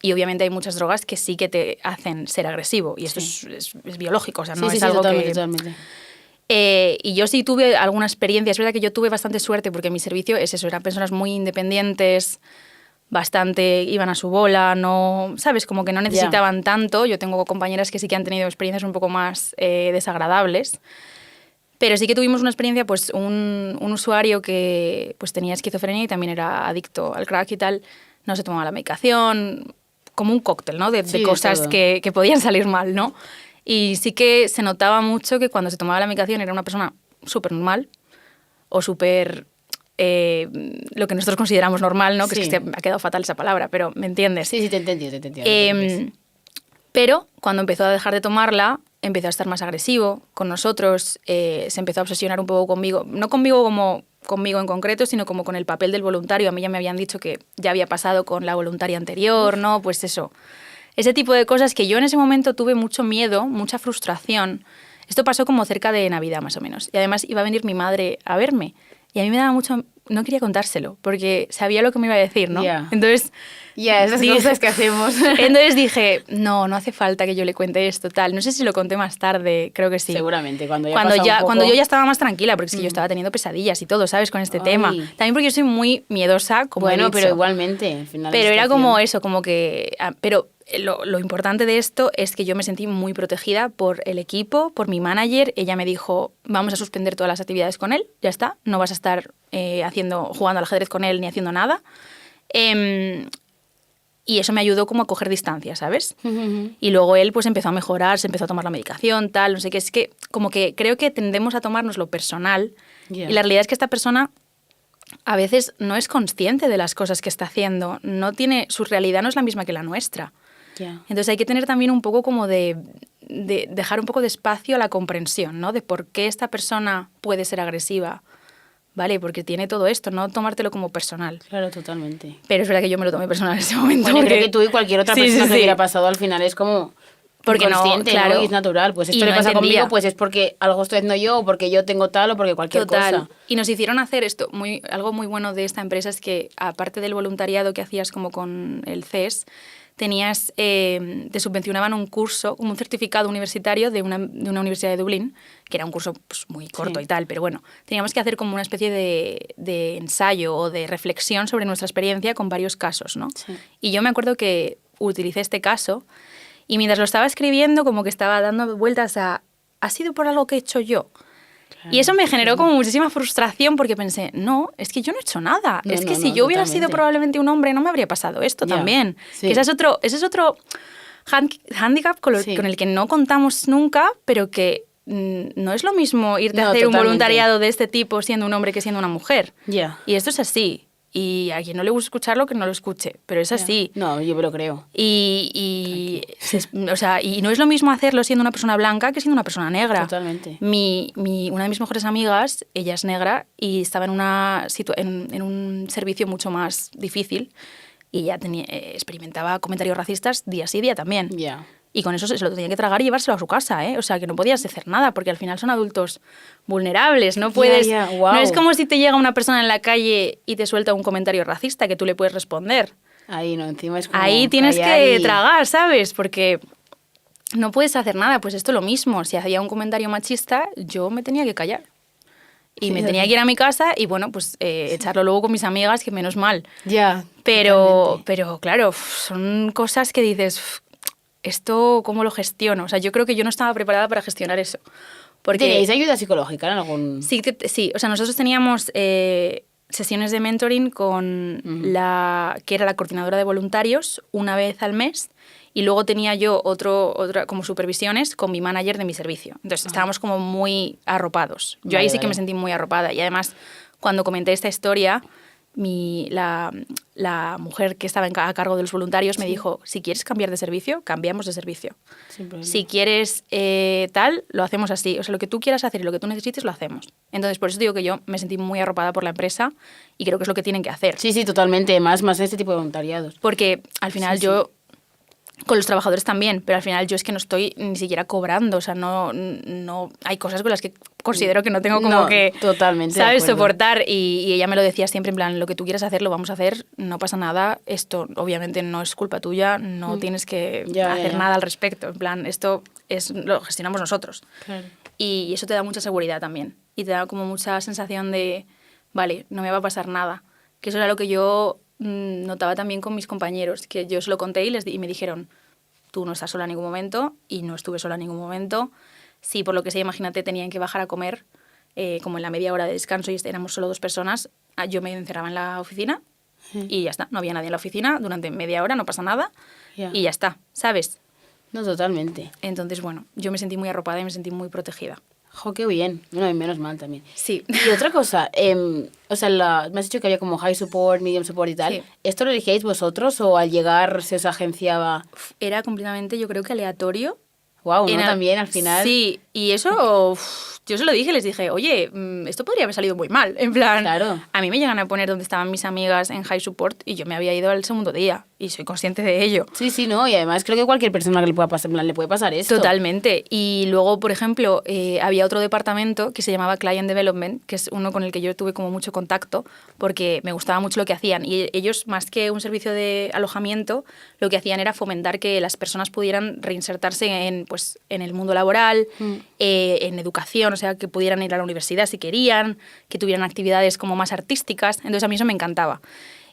Y obviamente hay muchas drogas que sí que te hacen ser agresivo. Y esto es biológico, o sea, no es algo totalmente. Y yo sí tuve alguna experiencia. Es verdad que yo tuve bastante suerte porque mi servicio es eso, eran personas muy independientes, bastante iban a su bola, no, ¿sabes? Como que no necesitaban tanto. Yo tengo compañeras que sí que han tenido experiencias un poco más desagradables. Pero sí que tuvimos una experiencia, pues un usuario que pues tenía esquizofrenia y también era adicto al crack y tal, no se tomaba la medicación, como un cóctel, ¿no? De cosas que podían salir mal, ¿no? Y sí que se notaba mucho que cuando se tomaba la medicación era una persona súper normal o súper... lo que nosotros consideramos normal, ¿no? Que es que ha quedado fatal esa palabra, pero ¿me entiendes? Sí, te entendí. Pero cuando empezó a dejar de tomarla, empezó a estar más agresivo con nosotros, se empezó a obsesionar un poco conmigo, no conmigo como conmigo en concreto, sino como con el papel del voluntario. A mí ya me habían dicho que ya había pasado con la voluntaria anterior, ¿no? Pues eso. Ese tipo de cosas que yo en ese momento tuve mucho miedo, mucha frustración. Esto pasó como cerca de Navidad, más o menos. Y además iba a venir mi madre a verme. Y a mí me daba mucho... No quería contárselo, porque sabía lo que me iba a decir, ¿no? Yeah. Entonces... esas cosas que hacemos. Entonces dije, no hace falta que yo le cuente esto, tal. No sé si lo conté más tarde, creo que sí. Seguramente, cuando yo ya estaba más tranquila, porque es que yo estaba teniendo pesadillas y todo, ¿sabes? Con este tema. También porque yo soy muy miedosa, como he dicho. Pero igualmente, al final. Pero era como eso, como que... Pero lo importante de esto es que yo me sentí muy protegida por el equipo, por mi manager. Ella me dijo, vamos a suspender todas las actividades con él, ya está. No vas a estar jugando al ajedrez con él ni haciendo nada. Y eso me ayudó como a coger distancia, ¿sabes? Y luego él pues empezó a mejorar, se empezó a tomar la medicación, tal, no sé qué. Es que como que creo que tendemos a tomarnos lo personal. Y la realidad es que esta persona a veces no es consciente de las cosas que está haciendo. Su realidad no es la misma que la nuestra. Entonces hay que tener también un poco como de dejar un poco de espacio a la comprensión, ¿no? De por qué esta persona puede ser agresiva. Vale, porque tiene todo esto, no tomártelo como personal. Claro, totalmente. Pero es verdad que yo me lo tomé personal en ese momento. Bueno, creo que tú y cualquier otra persona que hubiera pasado al final es como porque inconsciente, claro, ¿no? Y es natural. Pues esto le pasa conmigo, pues es porque algo estoy haciendo yo, o porque yo tengo tal, o porque cualquier cosa. Y nos hicieron hacer esto. Algo muy bueno de esta empresa es que, aparte del voluntariado que hacías como con el CES, te subvencionaban un curso, un certificado universitario de una universidad de Dublín, que era un curso pues, muy corto y tal, pero bueno, teníamos que hacer como una especie de ensayo o de reflexión sobre nuestra experiencia con varios casos, ¿no? Sí. Y yo me acuerdo que utilicé este caso y mientras lo estaba escribiendo como que estaba dando vueltas ¿ha sido por algo que he hecho yo? Claro, y eso me generó como muchísima frustración porque pensé, no, es que yo no he hecho nada. Es que si yo hubiera sido probablemente un hombre no me habría pasado esto también. Sí. Que ese es otro hándicap con el que no contamos nunca, pero que no es lo mismo irte a hacer un voluntariado de este tipo siendo un hombre que siendo una mujer. Y esto es así. Y a quien no le gusta escucharlo, que no lo escuche. Pero es así. No, yo me lo creo. Y no es lo mismo hacerlo siendo una persona blanca que siendo una persona negra. Totalmente. Una de mis mejores amigas, ella es negra y estaba en un servicio mucho más difícil y ella experimentaba comentarios racistas día sí, día también. Y con eso se lo tenía que tragar y llevárselo a su casa, ¿eh? O sea, que no podías hacer nada, porque al final son adultos vulnerables, no puedes... Wow. No es como si te llega una persona en la calle y te suelta un comentario racista que tú le puedes responder. Ahí no, encima es como... Ahí tienes que tragar, ¿sabes? Porque no puedes hacer nada, pues esto es lo mismo. Si hacía un comentario machista, yo me tenía que callar. Y me tenía que ir a mi casa y, bueno, pues echarlo luego con mis amigas, que menos mal. Pero claro, son cosas que dices... ¿Esto cómo lo gestiono? O sea, yo creo que yo no estaba preparada para gestionar eso. ¿Tenéis ayuda psicológica en algún...? Sí, sí, o sea, nosotros teníamos sesiones de mentoring con que era la coordinadora de voluntarios una vez al mes, y luego tenía yo otra como supervisiones con mi manager de mi servicio. Entonces estábamos como muy arropados. Yo ahí sí que me sentí muy arropada, y además cuando comenté esta historia, la mujer que estaba a cargo de los voluntarios me dijo, si quieres cambiar de servicio, cambiamos de servicio. Si quieres tal, lo hacemos así. O sea, lo que tú quieras hacer y lo que tú necesites, lo hacemos. Entonces, por eso digo que yo me sentí muy arropada por la empresa, y creo que es lo que tienen que hacer. Sí, totalmente. Más en este tipo de voluntariados. Porque al final yo... Con los trabajadores también, pero al final yo es que no estoy ni siquiera cobrando, o sea, no hay cosas con las que considero que no tengo como que, totalmente, ¿sabes?, soportar, y ella me lo decía siempre en plan, lo que tú quieras hacer lo vamos a hacer, no pasa nada, esto obviamente no es culpa tuya, no tienes que hacer nada al respecto, en plan, esto lo gestionamos nosotros. Claro. Y eso te da mucha seguridad también, y te da como mucha sensación de, vale, no me va a pasar nada, que eso era lo que yo notaba también con mis compañeros, que yo se lo conté y me dijeron, tú no estás sola en ningún momento, y no estuve sola en ningún momento. Si por lo que sea, imagínate, tenían que bajar a comer, como en la media hora de descanso y éramos solo 2 personas, yo me encerraba en la oficina y ya está, no había nadie en la oficina durante media hora, no pasa nada, y ya está, ¿sabes? No, totalmente. Entonces, bueno, yo me sentí muy arropada y me sentí muy protegida. Jo, qué bien. Bueno, y menos mal también. Sí. Y otra cosa, o sea, me has dicho que había como high support, medium support y tal. Sí. ¿Esto lo elegíais vosotros o al llegar se os agenciaba? Era completamente, yo creo que aleatorio. Wow, ¿no? También al final. Sí, y eso yo se lo dije, les dije, oye, esto podría haber salido muy mal. En plan, claro. A mí me llegan a poner donde estaban mis amigas en high support y yo me había ido al segundo día y soy consciente de ello. Sí, no, y además creo que cualquier persona que le pueda pasar, en plan, le puede pasar esto. Totalmente. Y luego, por ejemplo, había otro departamento que se llamaba Client Development, que es uno con el que yo tuve como mucho contacto porque me gustaba mucho lo que hacían. Y ellos, más que un servicio de alojamiento, lo que hacían era fomentar que las personas pudieran reinsertarse en el mundo laboral, en educación, o sea, que pudieran ir a la universidad si querían, que tuvieran actividades como más artísticas. Entonces a mí eso me encantaba.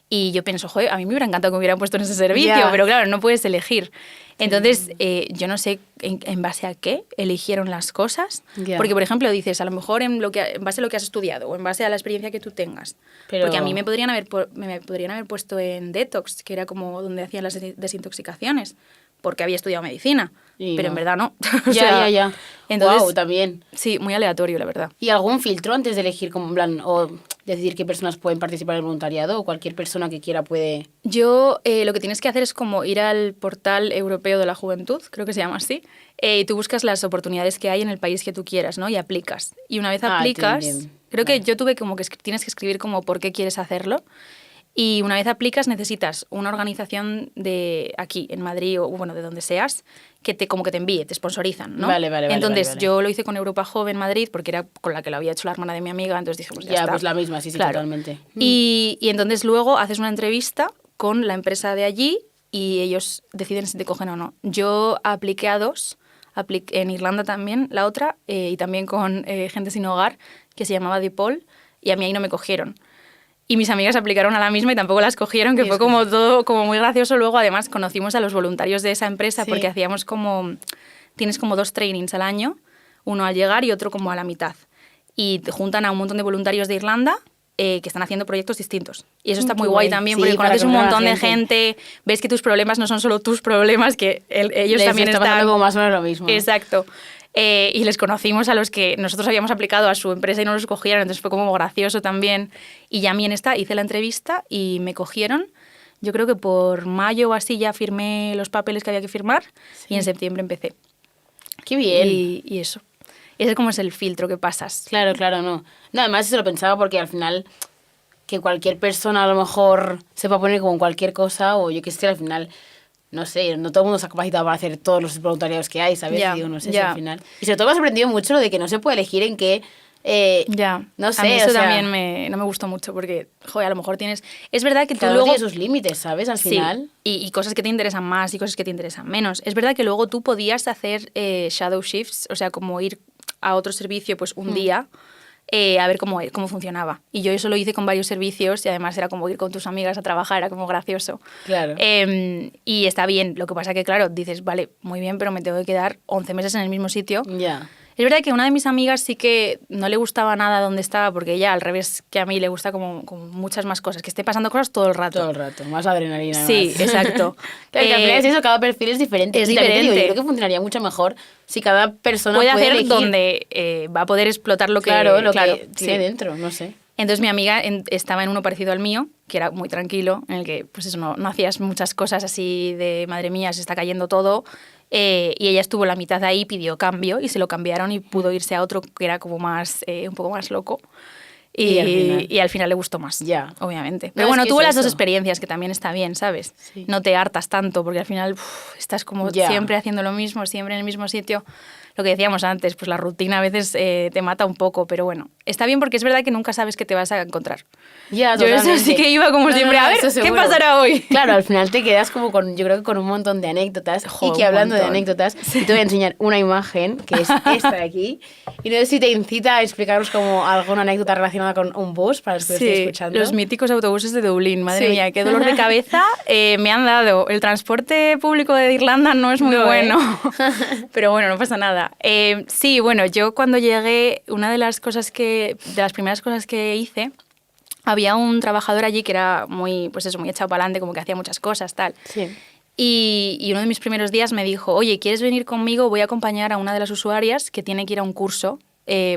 Y yo pienso, joder, a mí me hubiera encantado que me hubieran puesto en ese servicio, pero claro, no puedes elegir. Entonces, yo no sé en base a qué eligieron las cosas. Porque, por ejemplo, dices, a lo mejor en base a lo que has estudiado o en base a la experiencia que tú tengas. Porque a mí me podrían haber puesto en detox, que era como donde hacían las desintoxicaciones, porque había estudiado medicina. Pero en verdad no. Ya. Entonces, wow, también. Sí, muy aleatorio, la verdad. ¿Y algún filtro antes de elegir como en plan, o decidir qué personas pueden participar en el voluntariado, o cualquier persona que quiera puede...? Yo, lo que tienes que hacer es como ir al portal europeo de la juventud, creo que se llama así, y tú buscas las oportunidades que hay en el país que tú quieras, ¿no? Y aplicas. Y una vez aplicas, creo que yo tuve como que tienes que escribir como por qué quieres hacerlo. Y una vez aplicas necesitas una organización de aquí, en Madrid, o bueno, de donde seas, que te envíe, te sponsorizan, ¿no? Vale. Entonces, yo lo hice con Europa Joven Madrid, porque era con la que lo había hecho la hermana de mi amiga, entonces dije, pues ya está. Pues la misma, sí, claro. Totalmente. Y entonces luego haces una entrevista con la empresa de allí y ellos deciden si te cogen o no. Yo apliqué a 2, en Irlanda también, la otra, y también con gente sin hogar, que se llamaba Dipol, y a mí ahí no me cogieron. Y mis amigas aplicaron a la misma y tampoco las cogieron, que fue como todo como muy gracioso. Luego, además, conocimos a los voluntarios de esa empresa porque hacíamos tienes como 2 trainings al año, uno al llegar y otro como a la mitad. Y te juntan a un montón de voluntarios de Irlanda que están haciendo proyectos distintos. Y eso está muy guay también, porque conoces un montón de gente, ves que tus problemas no son solo tus problemas, que ellos también están... como más o menos lo mismo. Exacto. Y les conocimos a los que nosotros habíamos aplicado a su empresa y no los cogieron, entonces fue como gracioso también. Y ya a mí en esta hice la entrevista y me cogieron. Yo creo que por mayo o así ya firmé los papeles que había que firmar y en septiembre empecé. ¡Qué bien! Y eso. Ese como es el filtro que pasas. Claro, no. No, además eso lo pensaba porque al final que cualquier persona a lo mejor sepa poner como cualquier cosa o yo qué sé, al final... No sé, no todo el mundo está capacitado para hacer todos los voluntariados que hay, ¿sabes? Y digo, no sé si al final... Y sobre todo me ha sorprendido mucho lo de que no se puede elegir en qué... No sé, a mí eso también no me gustó mucho porque, joder, a lo mejor tienes... Es verdad que tú luego... tiene sus límites, ¿sabes? Al final... Y cosas que te interesan más y cosas que te interesan menos. Es verdad que luego tú podías hacer shadow shifts, o sea, como ir a otro servicio pues un día... a ver cómo funcionaba. Y yo eso lo hice con varios servicios y además era como ir con tus amigas a trabajar, era como gracioso. Claro. Y está bien, lo que pasa que, claro, dices, vale, muy bien, pero me tengo que quedar 11 meses en el mismo sitio. Ya. Es verdad que una de mis amigas sí que no le gustaba nada donde estaba, porque ella, al revés que a mí, le gusta como muchas más cosas, que esté pasando cosas todo el rato. Todo el rato, más adrenalina. Sí, más. exacto. Claro, que al final es eso, cada perfil es diferente. Es Y también te digo, diferente. yo creo que funcionaría mucho mejor si cada persona puede hacer elegir, donde va a poder explotar lo que, lo claro, que tiene dentro, no sé. Entonces mi amiga estaba en uno parecido al mío, que era muy tranquilo, en el que pues eso, no hacías muchas cosas así de madre mía, se está cayendo todo. Y ella estuvo la mitad ahí, pidió cambio y se lo cambiaron y pudo irse a otro que era como más, un poco más loco. Y al final le gustó más, obviamente. Pero No, bueno, es que tuvo es las dos eso. experiencias, que también está bien, ¿sabes? Sí. No te hartas tanto, porque al final estás como Ya. siempre haciendo lo mismo, siempre en el mismo sitio. Lo que decíamos antes, pues la rutina a veces te mata un poco, pero bueno, está bien porque es verdad que nunca sabes qué te vas a encontrar. Ya, Yo eso totalmente. sí que iba como siempre, a ver, eso ¿qué seguro. pasará hoy? Claro, al final te quedas como con, yo creo que con un montón de anécdotas. Jo, y que un hablando de montón. anécdotas, te voy a enseñar una imagen, que es esta de aquí. Y no sé si te incita a explicaros como alguna anécdota relacionada con un bus, para los que lo estéis escuchando. Los míticos autobuses de Dublín, madre Sí. mía, qué dolor de cabeza me han dado. El transporte público de Irlanda no es muy No, bueno, pero bueno, no pasa nada. Sí, bueno, yo cuando llegué, una de las primeras cosas que hice, había un trabajador allí que era muy, pues eso, muy echado para adelante, como que hacía muchas cosas, tal. Sí. Y uno de mis primeros días me dijo, oye, ¿quieres venir conmigo? Voy a acompañar a una de las usuarias que tiene que ir a un curso,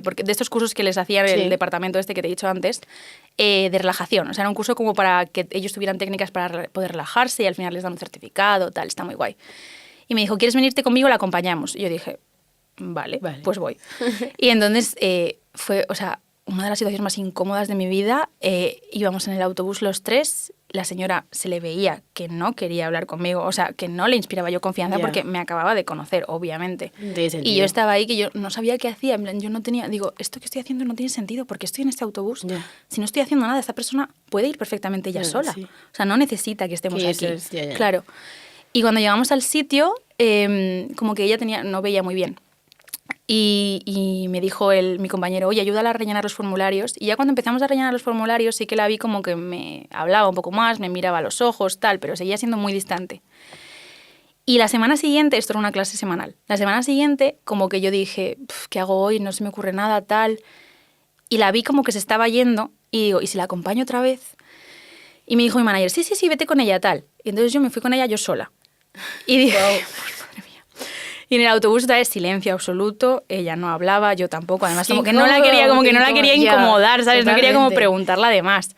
porque de estos cursos que les hacía Sí. el departamento este que te he dicho antes, de relajación. O sea, era un curso como para que ellos tuvieran técnicas para poder relajarse y al final les dan un certificado, tal, está muy guay. Y me dijo, ¿quieres venirte conmigo? La acompañamos. Y yo dije, vale. Pues voy. Y entonces fue, o sea, una de las situaciones más incómodas de mi vida. Íbamos en el autobús los tres, la señora se le veía que no quería hablar conmigo, o sea, que no le inspiraba yo confianza porque me acababa de conocer, obviamente. Y yo estaba ahí que yo no sabía qué hacía, en plan, yo no tenía, digo, esto que estoy haciendo no tiene sentido porque estoy en este autobús. Si no estoy haciendo nada, esta persona puede ir perfectamente ella sola. O sea, no necesita que estemos aquí. Claro. Y cuando llegamos al sitio, como que ella no veía muy bien. Y me dijo mi compañero, oye, ayúdala a rellenar los formularios. Y ya cuando empezamos a rellenar los formularios sí que la vi como que me hablaba un poco más, me miraba a los ojos, tal, pero seguía siendo muy distante. Y la semana siguiente, esto era una clase semanal, la semana siguiente como que yo dije, ¿qué hago hoy? No se me ocurre nada, tal. Y la vi como que se estaba yendo y digo, ¿y si la acompaño otra vez? Y me dijo mi manager, sí, vete con ella, tal. Y entonces yo me fui con ella yo sola. Y dije, y en el autobús otra vez silencio absoluto, ella no hablaba, yo tampoco, además como que no la quería incomodar, ¿sabes? No quería como preguntarla de más.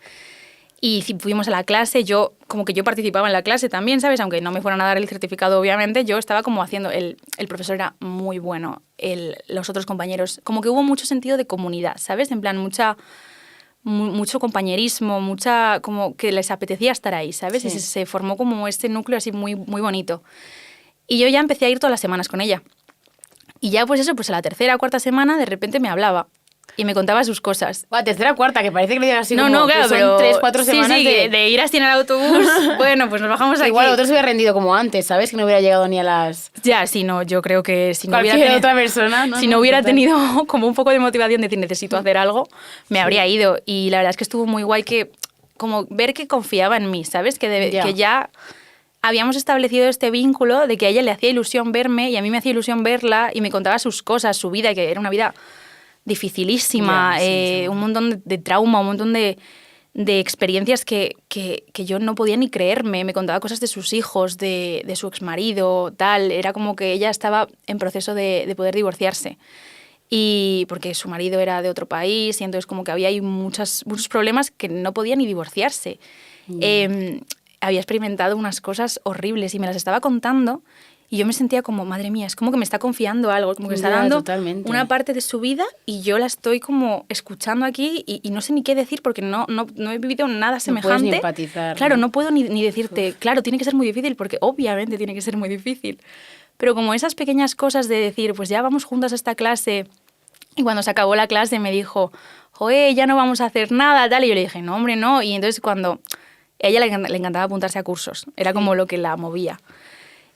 Y fuimos a la clase, yo participaba en la clase también, ¿sabes? Aunque no me fueran a dar el certificado, obviamente, yo estaba como haciendo, el profesor era muy bueno, los otros compañeros, como que hubo mucho sentido de comunidad, ¿sabes? En plan, mucho compañerismo, como que les apetecía estar ahí, ¿sabes? Sí. Y se formó como este núcleo así muy, muy bonito. Y yo ya empecé a ir todas las semanas con ella. Y ya pues eso, pues a la tercera o cuarta semana de repente me hablaba y me contaba sus cosas. La tercera o cuarta, que parece que lo digan así no, como no, claro, son pero 3-4 semanas de ir así en el autobús. Bueno, pues nos bajamos aquí. Igual otro se hubiera rendido como antes, ¿sabes? Que no hubiera llegado ni a las... Ya, sí, no, yo creo que si no cualquier hubiera otra persona, ¿no? Si no hubiera tenido como un poco de motivación de decir necesito hacer algo, me habría ido. Y la verdad es que estuvo muy guay que como ver que confiaba en mí, ¿sabes? Que ya habíamos establecido este vínculo de que a ella le hacía ilusión verme y a mí me hacía ilusión verla y me contaba sus cosas, su vida, que era una vida dificilísima, un montón de trauma, un montón de experiencias que yo no podía ni creerme. Me contaba cosas de sus hijos, de su exmarido, tal. Era como que ella estaba en proceso de poder divorciarse. Y porque su marido era de otro país y entonces como que había ahí muchos problemas que no podía ni divorciarse. Había experimentado unas cosas horribles y me las estaba contando y yo me sentía como, madre mía, es como que me está confiando algo, como que está dando una parte de su vida y yo la estoy como escuchando aquí y no sé ni qué decir porque no he vivido nada semejante. No puedes ni empatizar. Claro, no puedo ni decirte, claro, tiene que ser muy difícil porque obviamente tiene que ser muy difícil. Pero como esas pequeñas cosas de decir, pues ya vamos juntas a esta clase y cuando se acabó la clase me dijo, joder, ya no vamos a hacer nada, tal, y yo le dije, no, hombre, no. Y entonces cuando... A ella le encantaba apuntarse a cursos, era como lo que la movía.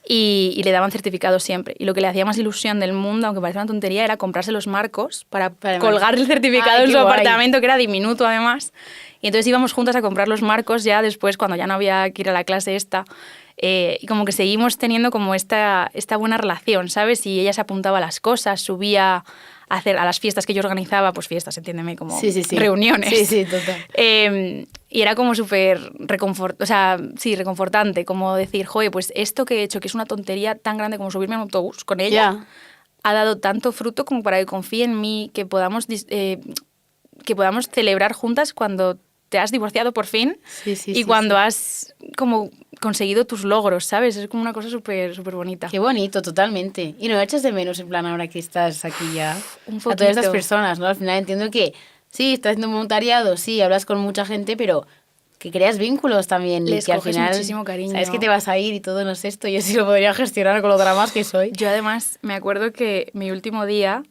Y le daban certificados siempre. Y lo que le hacía más ilusión del mundo, aunque parecía una tontería, era comprarse los marcos para colgar el certificado en su apartamento, que era diminuto además. Y entonces íbamos juntas a comprar los marcos ya después, cuando ya no había que ir a la clase esta. Y como que seguimos teniendo como esta buena relación, ¿sabes? Y ella se apuntaba a las cosas, subía a las fiestas que yo organizaba, pues fiestas, entiéndeme, como reuniones. Sí, total. Y era como súper reconfortante, como decir, joder, pues esto que he hecho, que es una tontería tan grande como subirme a un autobús con ella, ha dado tanto fruto como para que confíe en mí, que podamos celebrar juntas cuando te has divorciado por fin y cuando has como conseguido tus logros, ¿sabes? Es como una cosa súper súper bonita. Qué bonito, totalmente. Y no echas de menos, en plan, ahora que estás aquí ya, Un poquito. a todas estas personas, ¿no? Al final entiendo que sí, estás haciendo voluntariado, sí, hablas con mucha gente, pero que creas vínculos también. Les y que al coges final muchísimo cariño. Sabes que te vas a ir y todo, no sé esto. Yo sí lo podría gestionar con lo dramas que soy. Yo además me acuerdo que mi último día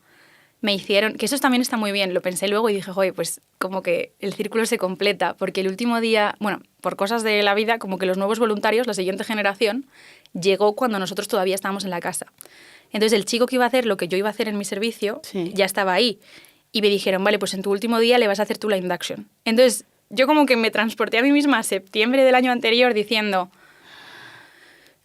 me hicieron, que eso también está muy bien, lo pensé luego y dije, joder, pues como que el círculo se completa, porque el último día, bueno, por cosas de la vida, como que los nuevos voluntarios, la siguiente generación, llegó cuando nosotros todavía estábamos en la casa. Entonces el chico que iba a hacer lo que yo iba a hacer en mi servicio, ya estaba ahí. Y me dijeron, vale, pues en tu último día le vas a hacer tú la induction. Entonces yo como que me transporté a mí misma a septiembre del año anterior diciendo,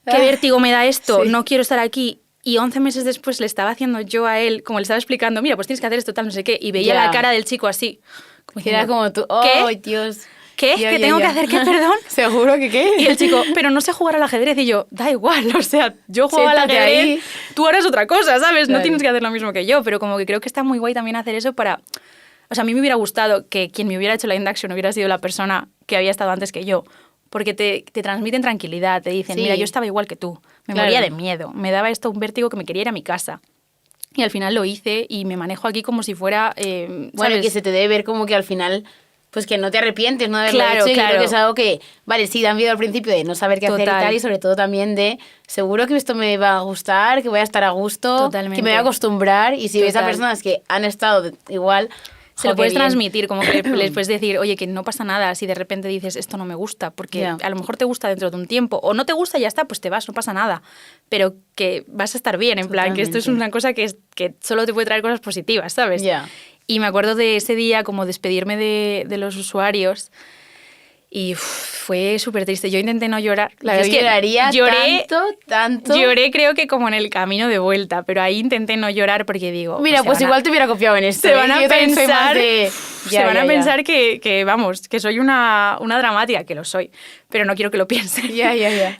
qué vértigo me da esto, no quiero estar aquí. Y 11 meses después le estaba haciendo yo a él, como le estaba explicando, mira, pues tienes que hacer esto, tal, no sé qué. Y veía la cara del chico así. Como era como tú, oh, ¿qué? Dios. ¿Qué? ¿Que tengo que hacer qué, perdón? ¿Seguro que qué? Y el chico, pero no sé jugar al ajedrez. Y yo, da igual, o sea, yo juego al ajedrez, ahí. Tú harás otra cosa, ¿sabes? Claro. No tienes que hacer lo mismo que yo. Pero como que creo que está muy guay también hacer eso para... O sea, a mí me hubiera gustado que quien me hubiera hecho la induction hubiera sido la persona que había estado antes que yo. Porque te transmiten tranquilidad, te dicen, mira, yo estaba igual que tú, me moría de miedo, me daba esto un vértigo que me quería ir a mi casa. Y al final lo hice y me manejo aquí como si fuera... bueno, que se te debe ver como que al final, pues que no te arrepientes, ¿no? De haberlo hecho. Claro. Creo que es algo que, vale, sí, da miedo al principio de no saber qué hacer y tal, y sobre todo también de, seguro que esto me va a gustar, que voy a estar a gusto, que me voy a acostumbrar, y si ves a personas que han estado igual... Se lo puedes transmitir, como que les puedes decir, oye, que no pasa nada si de repente dices esto no me gusta, porque a lo mejor te gusta dentro de un tiempo, o no te gusta y ya está, pues te vas, no pasa nada, pero que vas a estar bien, en plan, que esto es una cosa que solo te puede traer cosas positivas, ¿sabes? Y me acuerdo de ese día como despedirme de los usuarios y fue súper triste. Yo intenté no llorar. La verdad es que lloré tanto. Lloré creo que como en el camino de vuelta, pero ahí intenté no llorar porque digo... Mira, pues igual te hubiera copiado en esto. Se van a pensar, pensar que, vamos, que soy una dramática, que lo soy, pero no quiero que lo piensen.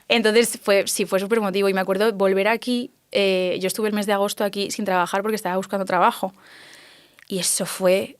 Entonces fue súper emotivo y me acuerdo volver aquí. Yo estuve el mes de agosto aquí sin trabajar porque estaba buscando trabajo. Y eso fue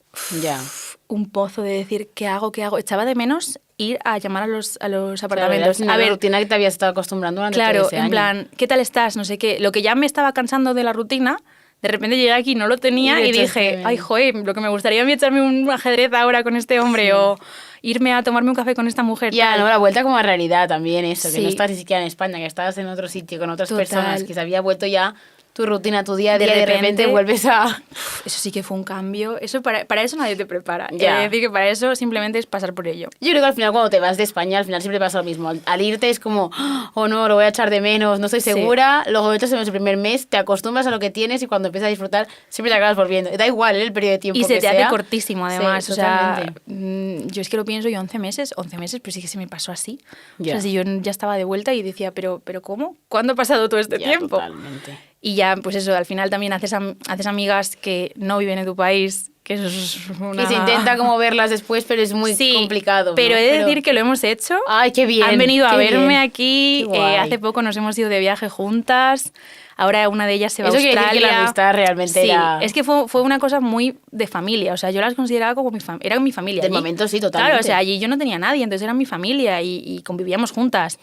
un pozo de decir, ¿qué hago? Echaba de menos ir a llamar a los apartamentos. Claro, a ver, la rutina que te habías estado acostumbrando durante todo ese año. En plan, ¿qué tal estás? No sé qué. Lo que ya me estaba cansando de la rutina, de repente llegué aquí, no lo tenía y dije, ay, joder, lo que me gustaría a mí echarme un ajedrez ahora con este hombre o irme a tomarme un café con esta mujer. No, la vuelta como a realidad también eso, que no estás ni siquiera en España, que estabas en otro sitio con otras personas, que se había vuelto ya tu rutina, tu día a día, de repente vuelves a... Eso sí que fue un cambio. Eso para eso nadie te prepara. Es decir, que para eso simplemente es pasar por ello. Yo creo que al final cuando te vas de España, al final siempre pasa lo mismo. Al irte es como, oh no, lo voy a echar de menos, no estoy segura. Luego lo echas en el primer mes, te acostumbras a lo que tienes y cuando empiezas a disfrutar siempre te acabas volviendo. Da igual el periodo de tiempo que sea. Y se te hace cortísimo además. O sea, yo es que lo pienso, yo 11 meses, pero sí que se me pasó así. O sea, si yo ya estaba de vuelta y decía, pero ¿cómo? ¿Cuándo ha pasado todo este tiempo? Totalmente. Y ya, pues eso, al final también haces amigas que no viven en tu país, que eso es una... Y se intenta como verlas después, pero es muy complicado, ¿no? Pero he de decir que lo hemos hecho. ¡Ay, qué bien! Han venido a verme aquí, hace poco nos hemos ido de viaje juntas, ahora una de ellas se va a Australia. Eso quiere decir que la amistad realmente era... es que fue una cosa muy de familia, o sea, yo las consideraba como era mi familia. Del momento sí, totalmente. Claro, o sea, allí yo no tenía nadie, entonces era mi familia y convivíamos juntas.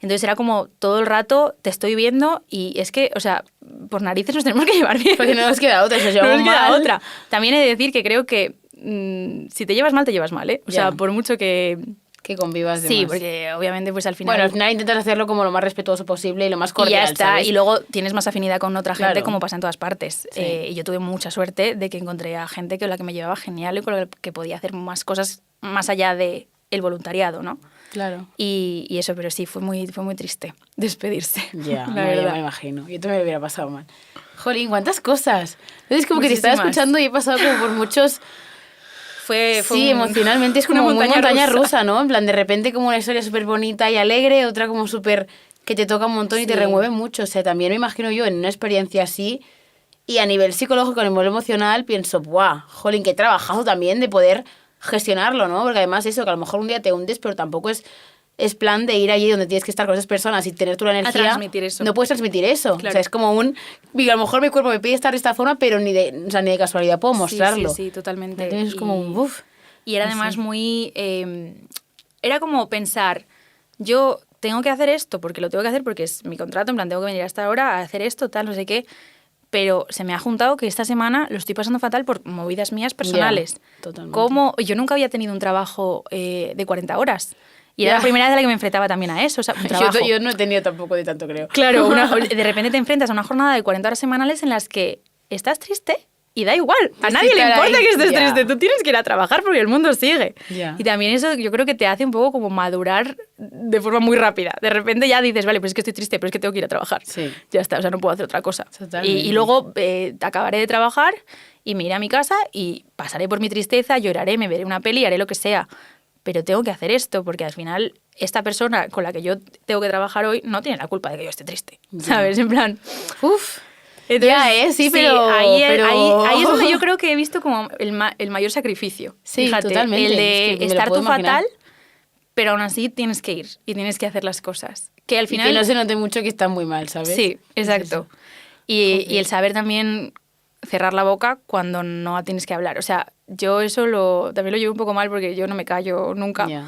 Entonces era como todo el rato te estoy viendo y es que, o sea, por narices nos tenemos que llevar bien. Porque no nos queda otra, eso no nos queda otra. También he de decir que creo que si te llevas mal, te llevas mal, ¿eh? O sea, por mucho que convivas de Sí, más. Porque obviamente pues al final... Bueno, al final intentas hacerlo como lo más respetuoso posible y lo más cordial, y ya está, ¿sabes? Y luego tienes más afinidad con otra gente como pasa en todas partes. Y yo tuve mucha suerte de que encontré a gente con la que me llevaba genial y con la que podía hacer más cosas más allá del voluntariado, ¿no? Claro. Y eso, pero sí, fue muy triste despedirse. La verdad. Ya me imagino. Yo también me hubiera pasado mal. Jolín, ¿cuántas cosas? Entonces como que te estaba escuchando y he pasado como por muchos... emocionalmente es como una montaña rusa, ¿no? En plan, de repente como una historia súper bonita y alegre, otra como súper que te toca un montón y te Sí. remueve mucho. O sea, también me imagino yo en una experiencia así y a nivel psicológico, a nivel emocional, pienso, ¡buah! Jolín, qué trabajazo también de poder gestionarlo, ¿no? Porque además eso, que a lo mejor un día te hundes, pero tampoco es plan de ir allí donde tienes que estar con esas personas y tener tú la energía. transmitir eso. No puedes transmitir eso. Claro. O sea, es como digo, a lo mejor mi cuerpo me pide estar de esta forma, pero ni de casualidad puedo mostrarlo. Sí, totalmente. Entonces es como un uf. Y era además muy... era como pensar, yo tengo que hacer esto porque lo tengo que hacer porque es mi contrato, en plan, tengo que venir a esta hora a hacer esto, tal, no sé qué. Pero se me ha juntado que esta semana lo estoy pasando fatal por movidas mías personales. Ya, totalmente. Como yo nunca había tenido un trabajo de 40 horas. Y era Ya. la primera vez en la que me enfrentaba también a eso. O sea, un trabajo. Yo no he tenido tampoco de tanto, creo. Claro, de repente te enfrentas a una jornada de 40 horas semanales en las que estás triste y da igual. A Tienes nadie que le estar importa ahí. que estés Ya. triste. Tú tienes que ir a trabajar porque el mundo sigue. Ya. Y también eso yo creo que te hace un poco como madurar de forma muy rápida. De repente ya dices, vale, pues es que estoy triste, pero es que tengo que ir a trabajar. Sí. Ya está, o sea, no puedo hacer otra cosa. Totalmente. Y luego acabaré de trabajar y me iré a mi casa y pasaré por mi tristeza, lloraré, me veré una peli, haré lo que sea. Pero tengo que hacer esto porque al final esta persona con la que yo tengo que trabajar hoy no tiene la culpa de que yo esté triste. ¿Sabes? En plan... Uf. Entonces, Ya, sí, pero... ahí es pero- donde yo creo que he visto como el mayor sacrificio. Sí, Fíjate, totalmente. el de Es que me lo estar puedo tú imaginar. fatal, pero aún así tienes que ir y tienes que hacer las cosas. Que al Y final... que no se note mucho que está muy mal, ¿sabes? Sí, Es exacto. eso. Y el saber también cerrar la boca cuando no tienes que hablar. O sea, yo eso también lo llevo un poco mal porque yo no me callo nunca. Ya.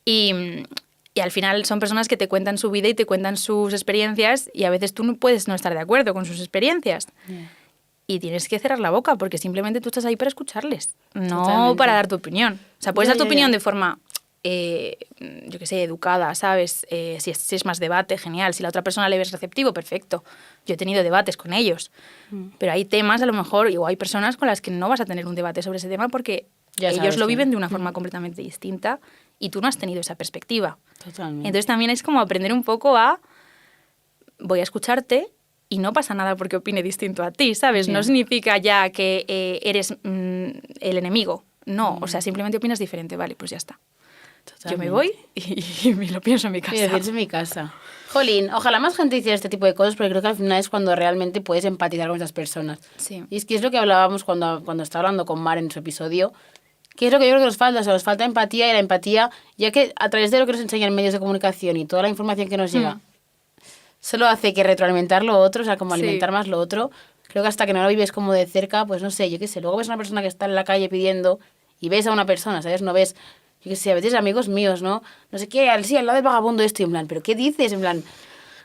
Y al final son personas que te cuentan su vida y te cuentan sus experiencias y a veces tú no puedes no estar de acuerdo con sus experiencias. Ya. Y tienes que cerrar la boca porque simplemente tú estás ahí para escucharles, no Totalmente. para dar tu opinión. O sea, puedes Ya, dar tu ya, opinión ya. de forma, yo qué sé, educada, ¿sabes? Si es más debate, genial. Si la otra persona le ves receptivo, perfecto. Yo he tenido debates con ellos. Pero hay temas, a lo mejor, o hay personas con las que no vas a tener un debate sobre ese tema porque Ya ellos sabes lo que- viven de una forma completamente distinta y tú no has tenido esa perspectiva. Totalmente. Entonces también es como aprender un poco a... Voy a escucharte y no pasa nada porque opine distinto a ti, ¿sabes? Ya. No significa ya que eres el enemigo. No, o sea, simplemente opinas diferente. Vale, pues ya está. Yo me Totalmente. voy y me lo pienso en mi casa. Sí, decirse en mi casa. Jolín, ojalá más gente hiciera este tipo de cosas porque creo que al final es cuando realmente puedes empatizar con esas personas. Sí. Y es que es lo que hablábamos cuando estaba hablando con Mar en su episodio, que es lo que yo creo que nos falta, o sea, nos falta empatía y la empatía, ya que a través de lo que nos enseñan medios de comunicación y toda la información que nos llega, solo hace que retroalimentar lo otro, o sea, como Sí. alimentar más lo otro. Creo que hasta que no lo vives como de cerca, pues no sé, yo qué sé, luego ves a una persona que está en la calle pidiendo y ves a una persona, ¿sabes? No ves, yo qué sé, a veces amigos míos, ¿no? No sé qué, sí, al lado del vagabundo esto, y en plan, ¿pero qué dices? En plan,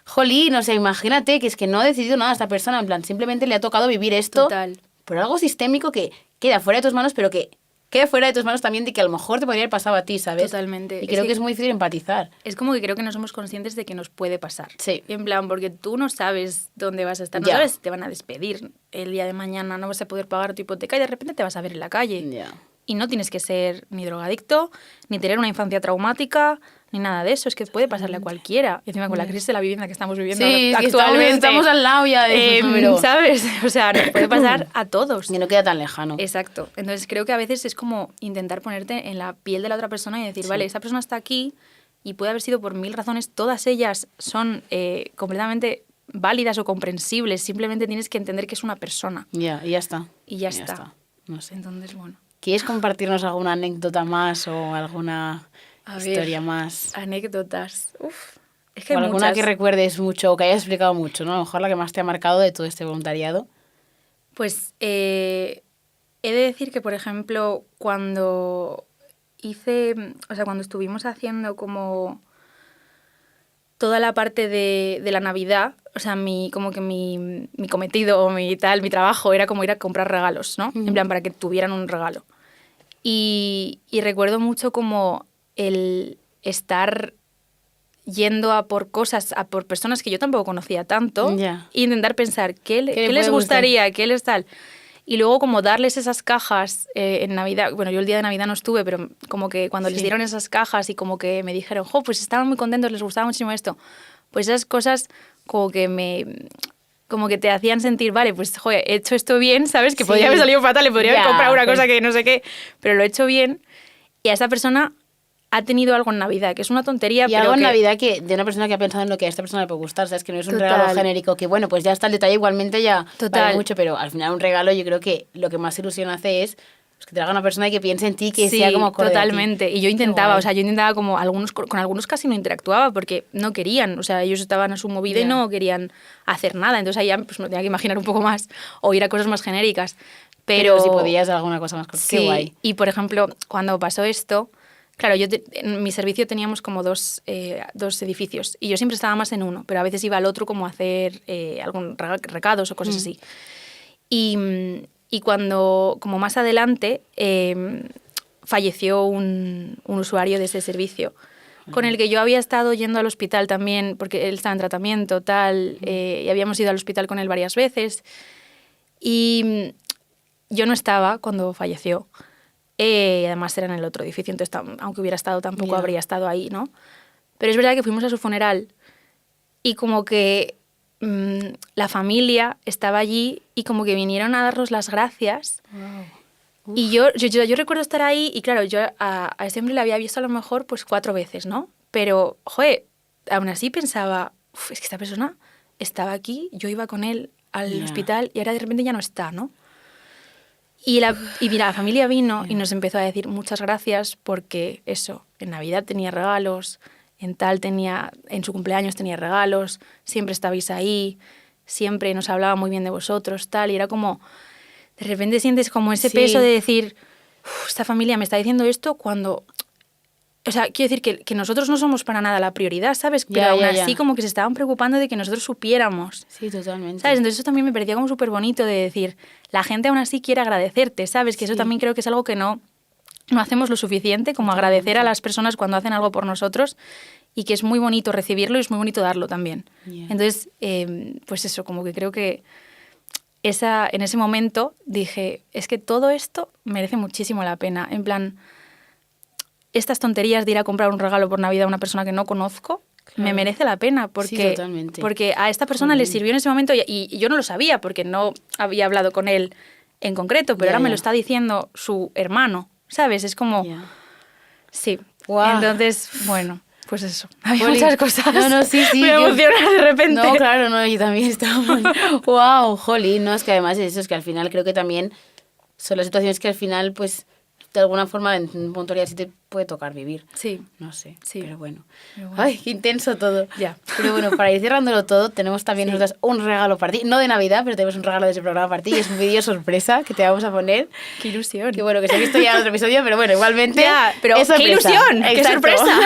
jolín, o sea, imagínate que es que no ha decidido nada esta persona, en plan, simplemente le ha tocado vivir esto Total. por algo sistémico que queda fuera de tus manos, pero que queda fuera de tus manos también de que a lo mejor te podría haber pasado a ti, ¿sabes? Totalmente. Y Es creo que que- es muy difícil empatizar. Es como que creo que no somos conscientes de que nos puede pasar. Sí. En plan, porque tú no sabes dónde vas a estar, no Ya. sabes si te van a despedir el día de mañana, no vas a poder pagar tu hipoteca y de repente te vas a ver en la calle. Ya. Y no tienes que ser ni drogadicto, ni tener una infancia traumática, ni nada de eso. Es que puede pasarle a cualquiera. Y encima con la crisis de la vivienda que estamos viviendo Sí, ahora que actualmente. estamos al lado ya de eso, pero ¿Sabes? O sea, nos puede pasar a todos. que no queda tan lejano. Exacto. Entonces creo que a veces es como intentar ponerte en la piel de la otra persona y decir, vale, esta persona está aquí y puede haber sido por 1000 razones, todas ellas son completamente válidas o comprensibles, simplemente tienes que entender que es una persona. Ya, y ya está. Y ya está. No sé. Entonces, bueno. ¿Quieres compartirnos alguna anécdota más o alguna A ver, historia más? Anécdotas. Uf. Es que O hay alguna muchas. que recuerdes mucho o que hayas explicado mucho, ¿no? A lo mejor la que más te ha marcado de todo este voluntariado. Pues he de decir que, por ejemplo, cuando cuando estuvimos haciendo como toda la parte de la Navidad, o sea, mi cometido o mi trabajo era como ir a comprar regalos, ¿no? En plan, para que tuvieran un regalo. Y recuerdo mucho como el estar yendo a por cosas, a por personas que yo tampoco conocía tanto, Ya. e intentar pensar qué le les puede gustar? gustaría, qué les tal. Y luego como darles esas cajas en Navidad, bueno, yo el día de Navidad no estuve, pero como que cuando les Sí. dieron esas cajas y como que me dijeron, jo, pues estaban muy contentos, les gustaba muchísimo esto, pues esas cosas como que te hacían sentir, vale, pues joder, he hecho esto bien, ¿sabes? Que Sí. podría haber salido fatal, le podría Ya, haber comprado una pues- cosa que no sé qué, pero lo he hecho bien. Y a esa persona ha tenido algo en Navidad, que es una tontería, Y pero algo en que... Navidad que de una persona que ha pensado en lo que a esta persona le puede gustar, ¿sabes? Que no es un Total. regalo genérico, que bueno, pues ya está el detalle, igualmente ya Total. vale mucho, pero al final un regalo yo creo que lo que más ilusión hace es pues, que te haga una persona y que piense en ti, que Sí, sea como acorde a ti. totalmente. Y yo intentaba, guay. o sea, yo intentaba como con algunos casi no interactuaba porque no querían, o sea, ellos estaban a su movida y Ya. no querían hacer nada. Entonces ahí ya pues, me tenía que imaginar un poco más o ir a cosas más genéricas. Pero si podías alguna cosa más, Sí, qué guay. y por ejemplo, cuando pasó esto, claro, en mi servicio teníamos como dos edificios y yo siempre estaba más en uno, pero a veces iba al otro como a hacer algún recados o cosas así. Y cuando, como más adelante, falleció un usuario de ese servicio con el que yo había estado yendo al hospital también, porque él estaba en tratamiento, tal, y habíamos ido al hospital con él varias veces. Y yo no estaba cuando falleció. Además era en el otro edificio, entonces aunque hubiera estado tampoco Ya. habría estado ahí, ¿no? Pero es verdad que fuimos a su funeral y como que la familia estaba allí y como que vinieron a darnos las gracias. Y yo recuerdo estar ahí y claro, yo a ese hombre le había visto a lo mejor pues 4 veces, ¿no? Pero, joder, aún así pensaba, es que esta persona estaba aquí, yo iba con él al hospital y ahora de repente ya no está, ¿no? Y mira, la familia vino y nos empezó a decir muchas gracias porque eso, en Navidad tenía regalos, en su cumpleaños tenía regalos, siempre estabais ahí, siempre nos hablaba muy bien de vosotros, tal, y era como, de repente sientes como ese peso de decir, esta familia me está diciendo esto cuando... O sea, quiero decir que nosotros no somos para nada la prioridad, ¿sabes? Pero aún así como que se estaban preocupando de que nosotros supiéramos. Sí, totalmente. ¿Sabes? Entonces eso también me parecía como súper bonito de decir, la gente aún así quiere agradecerte, ¿sabes? Que eso también creo que es algo que no hacemos lo suficiente, como agradecer a las personas cuando hacen algo por nosotros y que es muy bonito recibirlo y es muy bonito darlo también. Entonces, pues eso, como que creo que en ese momento dije, es que todo esto merece muchísimo la pena. En plan, estas tonterías de ir a comprar un regalo por Navidad a una persona que no conozco, me merece la pena porque a esta persona le sirvió en ese momento y yo no lo sabía porque no había hablado con él en concreto, pero ahora me lo está diciendo su hermano, ¿sabes? Es como... Sí. Wow. Entonces, bueno, pues eso. Hay muchas cosas. No, sí. Me emociona de repente. No, claro, no, yo también estaba... wow, jolín, no, es que además es eso, es que al final creo que también son las situaciones que al final, pues, de alguna forma en un punto sí te puede tocar vivir. Sí. No sé, Sí. pero bueno. Ay, qué intenso todo. Ya. Pero bueno, para ir cerrándolo todo, tenemos también nosotras un regalo para ti. No de Navidad, pero tenemos un regalo de ese programa para ti. Y es un vídeo sorpresa que te vamos a poner. Qué ilusión. Que bueno, que se ha visto ya en otro episodio, pero bueno, igualmente. Ya, pero es ¡qué sorpresa. ilusión! ¡Qué Exacto. sorpresa!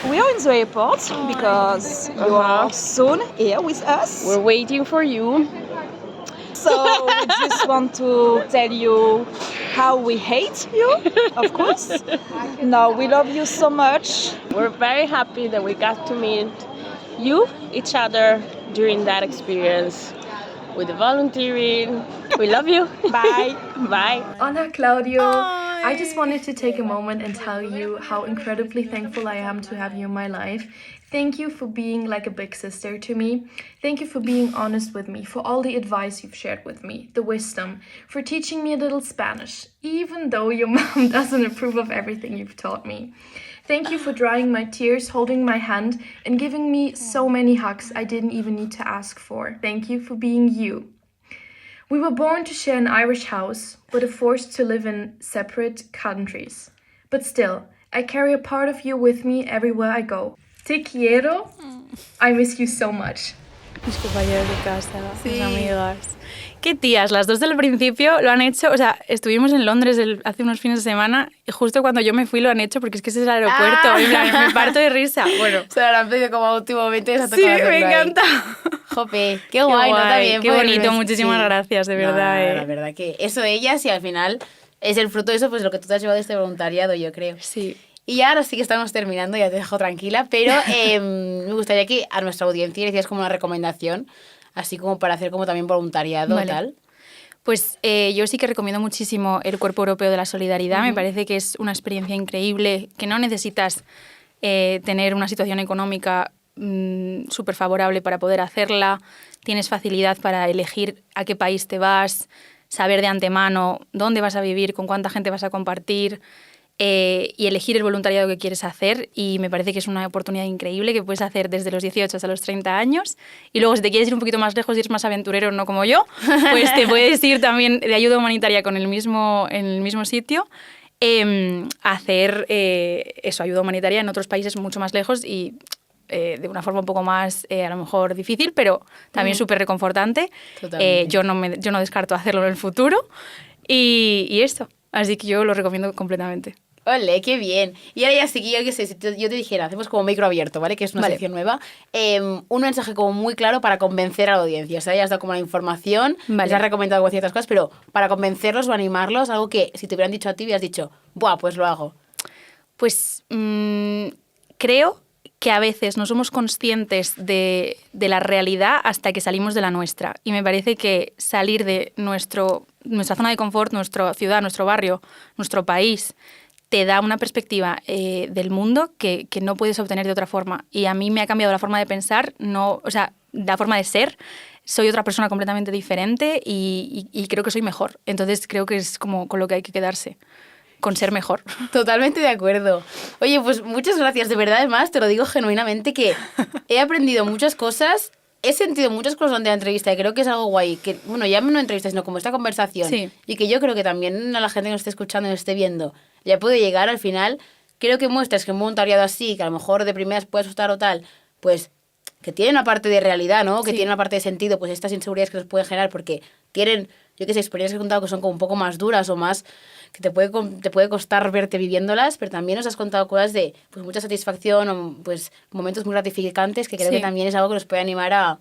We are in the airport because you are soon here with us. We're waiting for you. So we just want to tell you how we hate you, of course. No, we love you so much. We're very happy that we got to meet you, each other during that experience with the volunteering. We love you. Bye. Bye. Hola, Claudio. I just wanted to take a moment and tell you how incredibly thankful I am to have you in my life. Thank you for being like a big sister to me. Thank you for being honest with me, for all the advice you've shared with me, the wisdom, for teaching me a little Spanish, even though your mom doesn't approve of everything you've taught me. Thank you for drying my tears, holding my hand, and giving me so many hugs I didn't even need to ask for. Thank you for being you. We were born to share an Irish house, but are forced to live in separate countries. But still, I carry a part of you with me everywhere I go. Te quiero. I miss you so much. Mis compañeros de casa, mis amigas. Qué tías, las dos del principio lo han hecho, o sea, estuvimos en Londres hace unos fines de semana y justo cuando yo me fui lo han hecho porque es que ese es el aeropuerto, y me parto de risa. Bueno, Se lo han pedido como a último momento y se ha sí, tocado hacerlo me ahí. encanta. Jope, qué guay, ¿no? También qué poder bonito, ver- muchísimas sí. gracias, de verdad. No, la verdad que eso de ellas y al final es el fruto de eso, pues lo que tú te has llevado de este voluntariado, yo creo. Sí. Y ya ahora sí que estamos terminando, ya te dejo tranquila, pero me gustaría que a nuestra audiencia le hicieras como una recomendación, así como para hacer como también voluntariado Vale. tal. Pues yo sí que recomiendo muchísimo el Cuerpo Europeo de la Solidaridad. Me parece que es una experiencia increíble, que no necesitas tener una situación económica súper favorable para poder hacerla. Tienes facilidad para elegir a qué país te vas. saber de antemano dónde vas a vivir, con cuánta gente vas a compartir y elegir el voluntariado que quieres hacer. Y me parece que es una oportunidad increíble que puedes hacer desde los 18 hasta los 30 años. Y luego, si te quieres ir un poquito más lejos y eres más aventurero, no como yo, pues te puedes ir también de ayuda humanitaria en el mismo sitio. Hacer eso, ayuda humanitaria en otros países mucho más lejos y de una forma un poco más, a lo mejor difícil, pero también súper reconfortante. Yo no descarto hacerlo en el futuro y esto. Así que yo lo recomiendo completamente. ¡Ole, qué bien! Y ahora ya sí que yo, si yo te dijera, hacemos como micro abierto, ¿vale? Que es una sección nueva. Un mensaje como muy claro para convencer a la audiencia. O sea, ya has dado como la información, les has recomendado como ciertas cosas, pero para convencerlos o animarlos, algo que si te hubieran dicho a ti, hubieras dicho, ¡buah, pues lo hago! Pues creo que a veces no somos conscientes de la realidad hasta que salimos de la nuestra. Y me parece que salir de nuestra zona de confort, nuestra ciudad, nuestro barrio, nuestro país, te da una perspectiva del mundo que no puedes obtener de otra forma. Y a mí me ha cambiado la forma de pensar, la forma de ser. Soy otra persona completamente diferente y creo que soy mejor. Entonces creo que es como con lo que hay que quedarse. Con ser mejor. Totalmente de acuerdo. Oye, pues muchas gracias, de verdad, además, te lo digo genuinamente que he aprendido muchas cosas, he sentido muchas cosas durante la entrevista y creo que es algo guay, que, bueno, ya no entrevista, sino como esta conversación, sí. Y que yo creo que también a la gente que nos esté escuchando y nos esté viendo, ya puede llegar al final, creo que muestras que un voluntariado así, que a lo mejor de primeras puede asustar o tal, pues que tiene una parte de realidad, ¿no? Que tiene una parte de sentido, pues estas inseguridades que nos pueden generar porque tienen, yo qué sé, experiencias que he contado que son como un poco más duras o más que te puede costar verte viviéndolas, pero también nos has contado cosas de pues mucha satisfacción o pues momentos muy gratificantes que creo que también es algo que nos puede animar a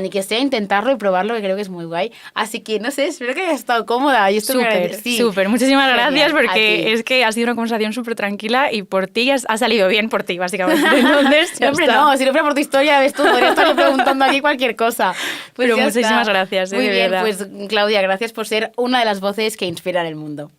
ni que sea intentarlo y probarlo, que creo que es muy guay. Así que, no sé, espero que hayas estado cómoda. Súper. Muchísimas gracias porque es que ha sido una conversación súper tranquila y por ti ha salido bien por ti, básicamente. Entonces, hombre, no, si no fuera por tu historia, ves tú, podría estar preguntando aquí cualquier cosa. Pues pero muchísimas gracias. Muy bien, verdad. pues Claudia, gracias por ser una de las voces que inspiran el mundo.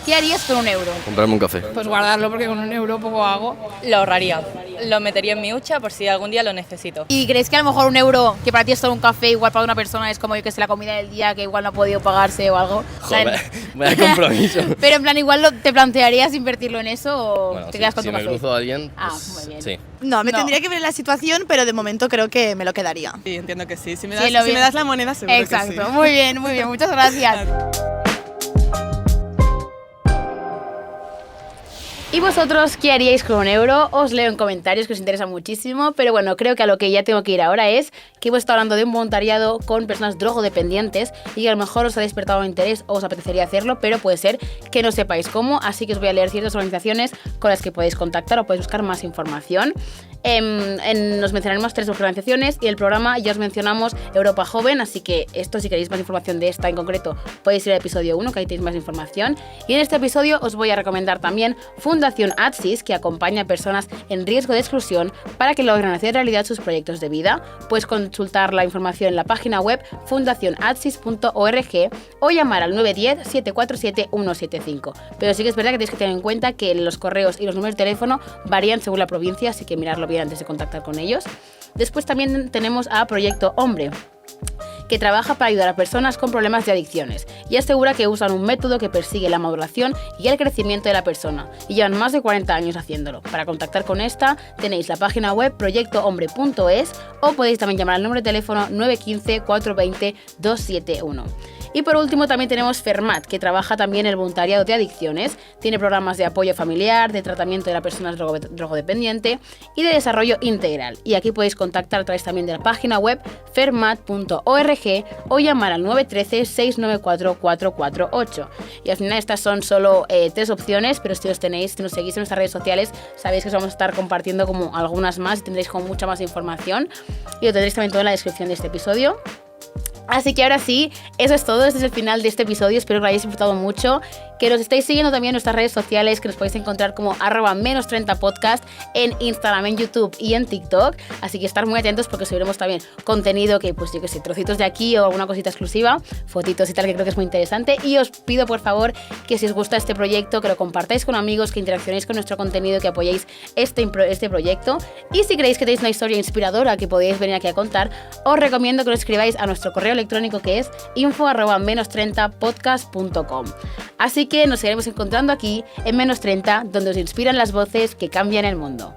¿Qué harías con €1? Comprarme un café. Pues guardarlo porque con €1 poco hago. Lo ahorraría. Lo metería en mi hucha por si algún día lo necesito. ¿Y crees que a lo mejor €1, que para ti es solo un café, igual para una persona es como yo que sé, la comida del día, que igual no ha podido pagarse o algo? Joder, vaya compromiso. Pero en plan, igual ¿te plantearías invertirlo en eso o Bueno, te quedas con si tu café? Si me cruzo a alguien, pues, muy bien. sí. No, tendría que ver la situación, pero de momento creo que me lo quedaría. Sí, entiendo que sí. Si me Sí, das la moneda, seguro que sí. Exacto, muy bien, muchas gracias. ¿Y vosotros qué haríais con €1? Os leo en comentarios que os interesa muchísimo, pero bueno, creo que a lo que ya tengo que ir ahora es que hemos estado hablando de un voluntariado con personas drogodependientes y que a lo mejor os ha despertado interés o os apetecería hacerlo, pero puede ser que no sepáis cómo, así que os voy a leer ciertas organizaciones con las que podéis contactar o podéis buscar más información. Nos mencionaremos 3 organizaciones y el programa ya os mencionamos Europa Joven, así que esto, si queréis más información de esta en concreto, podéis ir al episodio 1, que ahí tenéis más información. Y en este episodio os voy a recomendar también Fundación ATSIS, que acompaña a personas en riesgo de exclusión para que logren hacer realidad sus proyectos de vida. Puedes consultar la información en la página web fundacionatsis.org o llamar al 910 747 175. Pero sí que es verdad que tenéis que tener en cuenta que los correos y los números de teléfono varían según la provincia, así que mirarlo bien antes de contactar con ellos. Después también tenemos a Proyecto Hombre, que trabaja para ayudar a personas con problemas de adicciones y asegura que usan un método que persigue la maduración y el crecimiento de la persona y llevan más de 40 años haciéndolo. Para contactar con esta tenéis la página web proyectohombre.es o podéis también llamar al número de teléfono 915 420 271. Y por último también tenemos Fermat, que trabaja también el voluntariado de adicciones, tiene programas de apoyo familiar, de tratamiento de la persona drogodependiente y de desarrollo integral. Y aquí podéis contactar a través también de la página web fermat.org o llamar al 913 694 448. Y al final estas son solo 3 opciones, pero si nos seguís en nuestras redes sociales sabéis que os vamos a estar compartiendo como algunas más y tendréis como mucha más información y lo tendréis también todo en la descripción de este episodio. Así que ahora sí, eso es todo, este es el final de este episodio, espero que lo hayáis disfrutado mucho que nos estáis siguiendo también en nuestras redes sociales, que nos podéis encontrar como @menos30podcast en Instagram, en YouTube y en TikTok. Así que estar muy atentos porque subiremos también contenido que, pues yo que sé, trocitos de aquí o alguna cosita exclusiva, fotitos y tal, que creo que es muy interesante. Y os pido, por favor, que si os gusta este proyecto, que lo compartáis con amigos, que interaccionéis con nuestro contenido, que apoyéis este proyecto. Y si creéis que tenéis una historia inspiradora que podéis venir aquí a contar, os recomiendo que lo escribáis a nuestro correo electrónico, que es info@menos30podcast.com. Así que nos seguiremos encontrando aquí en Menos 30, donde os inspiran las voces que cambian el mundo.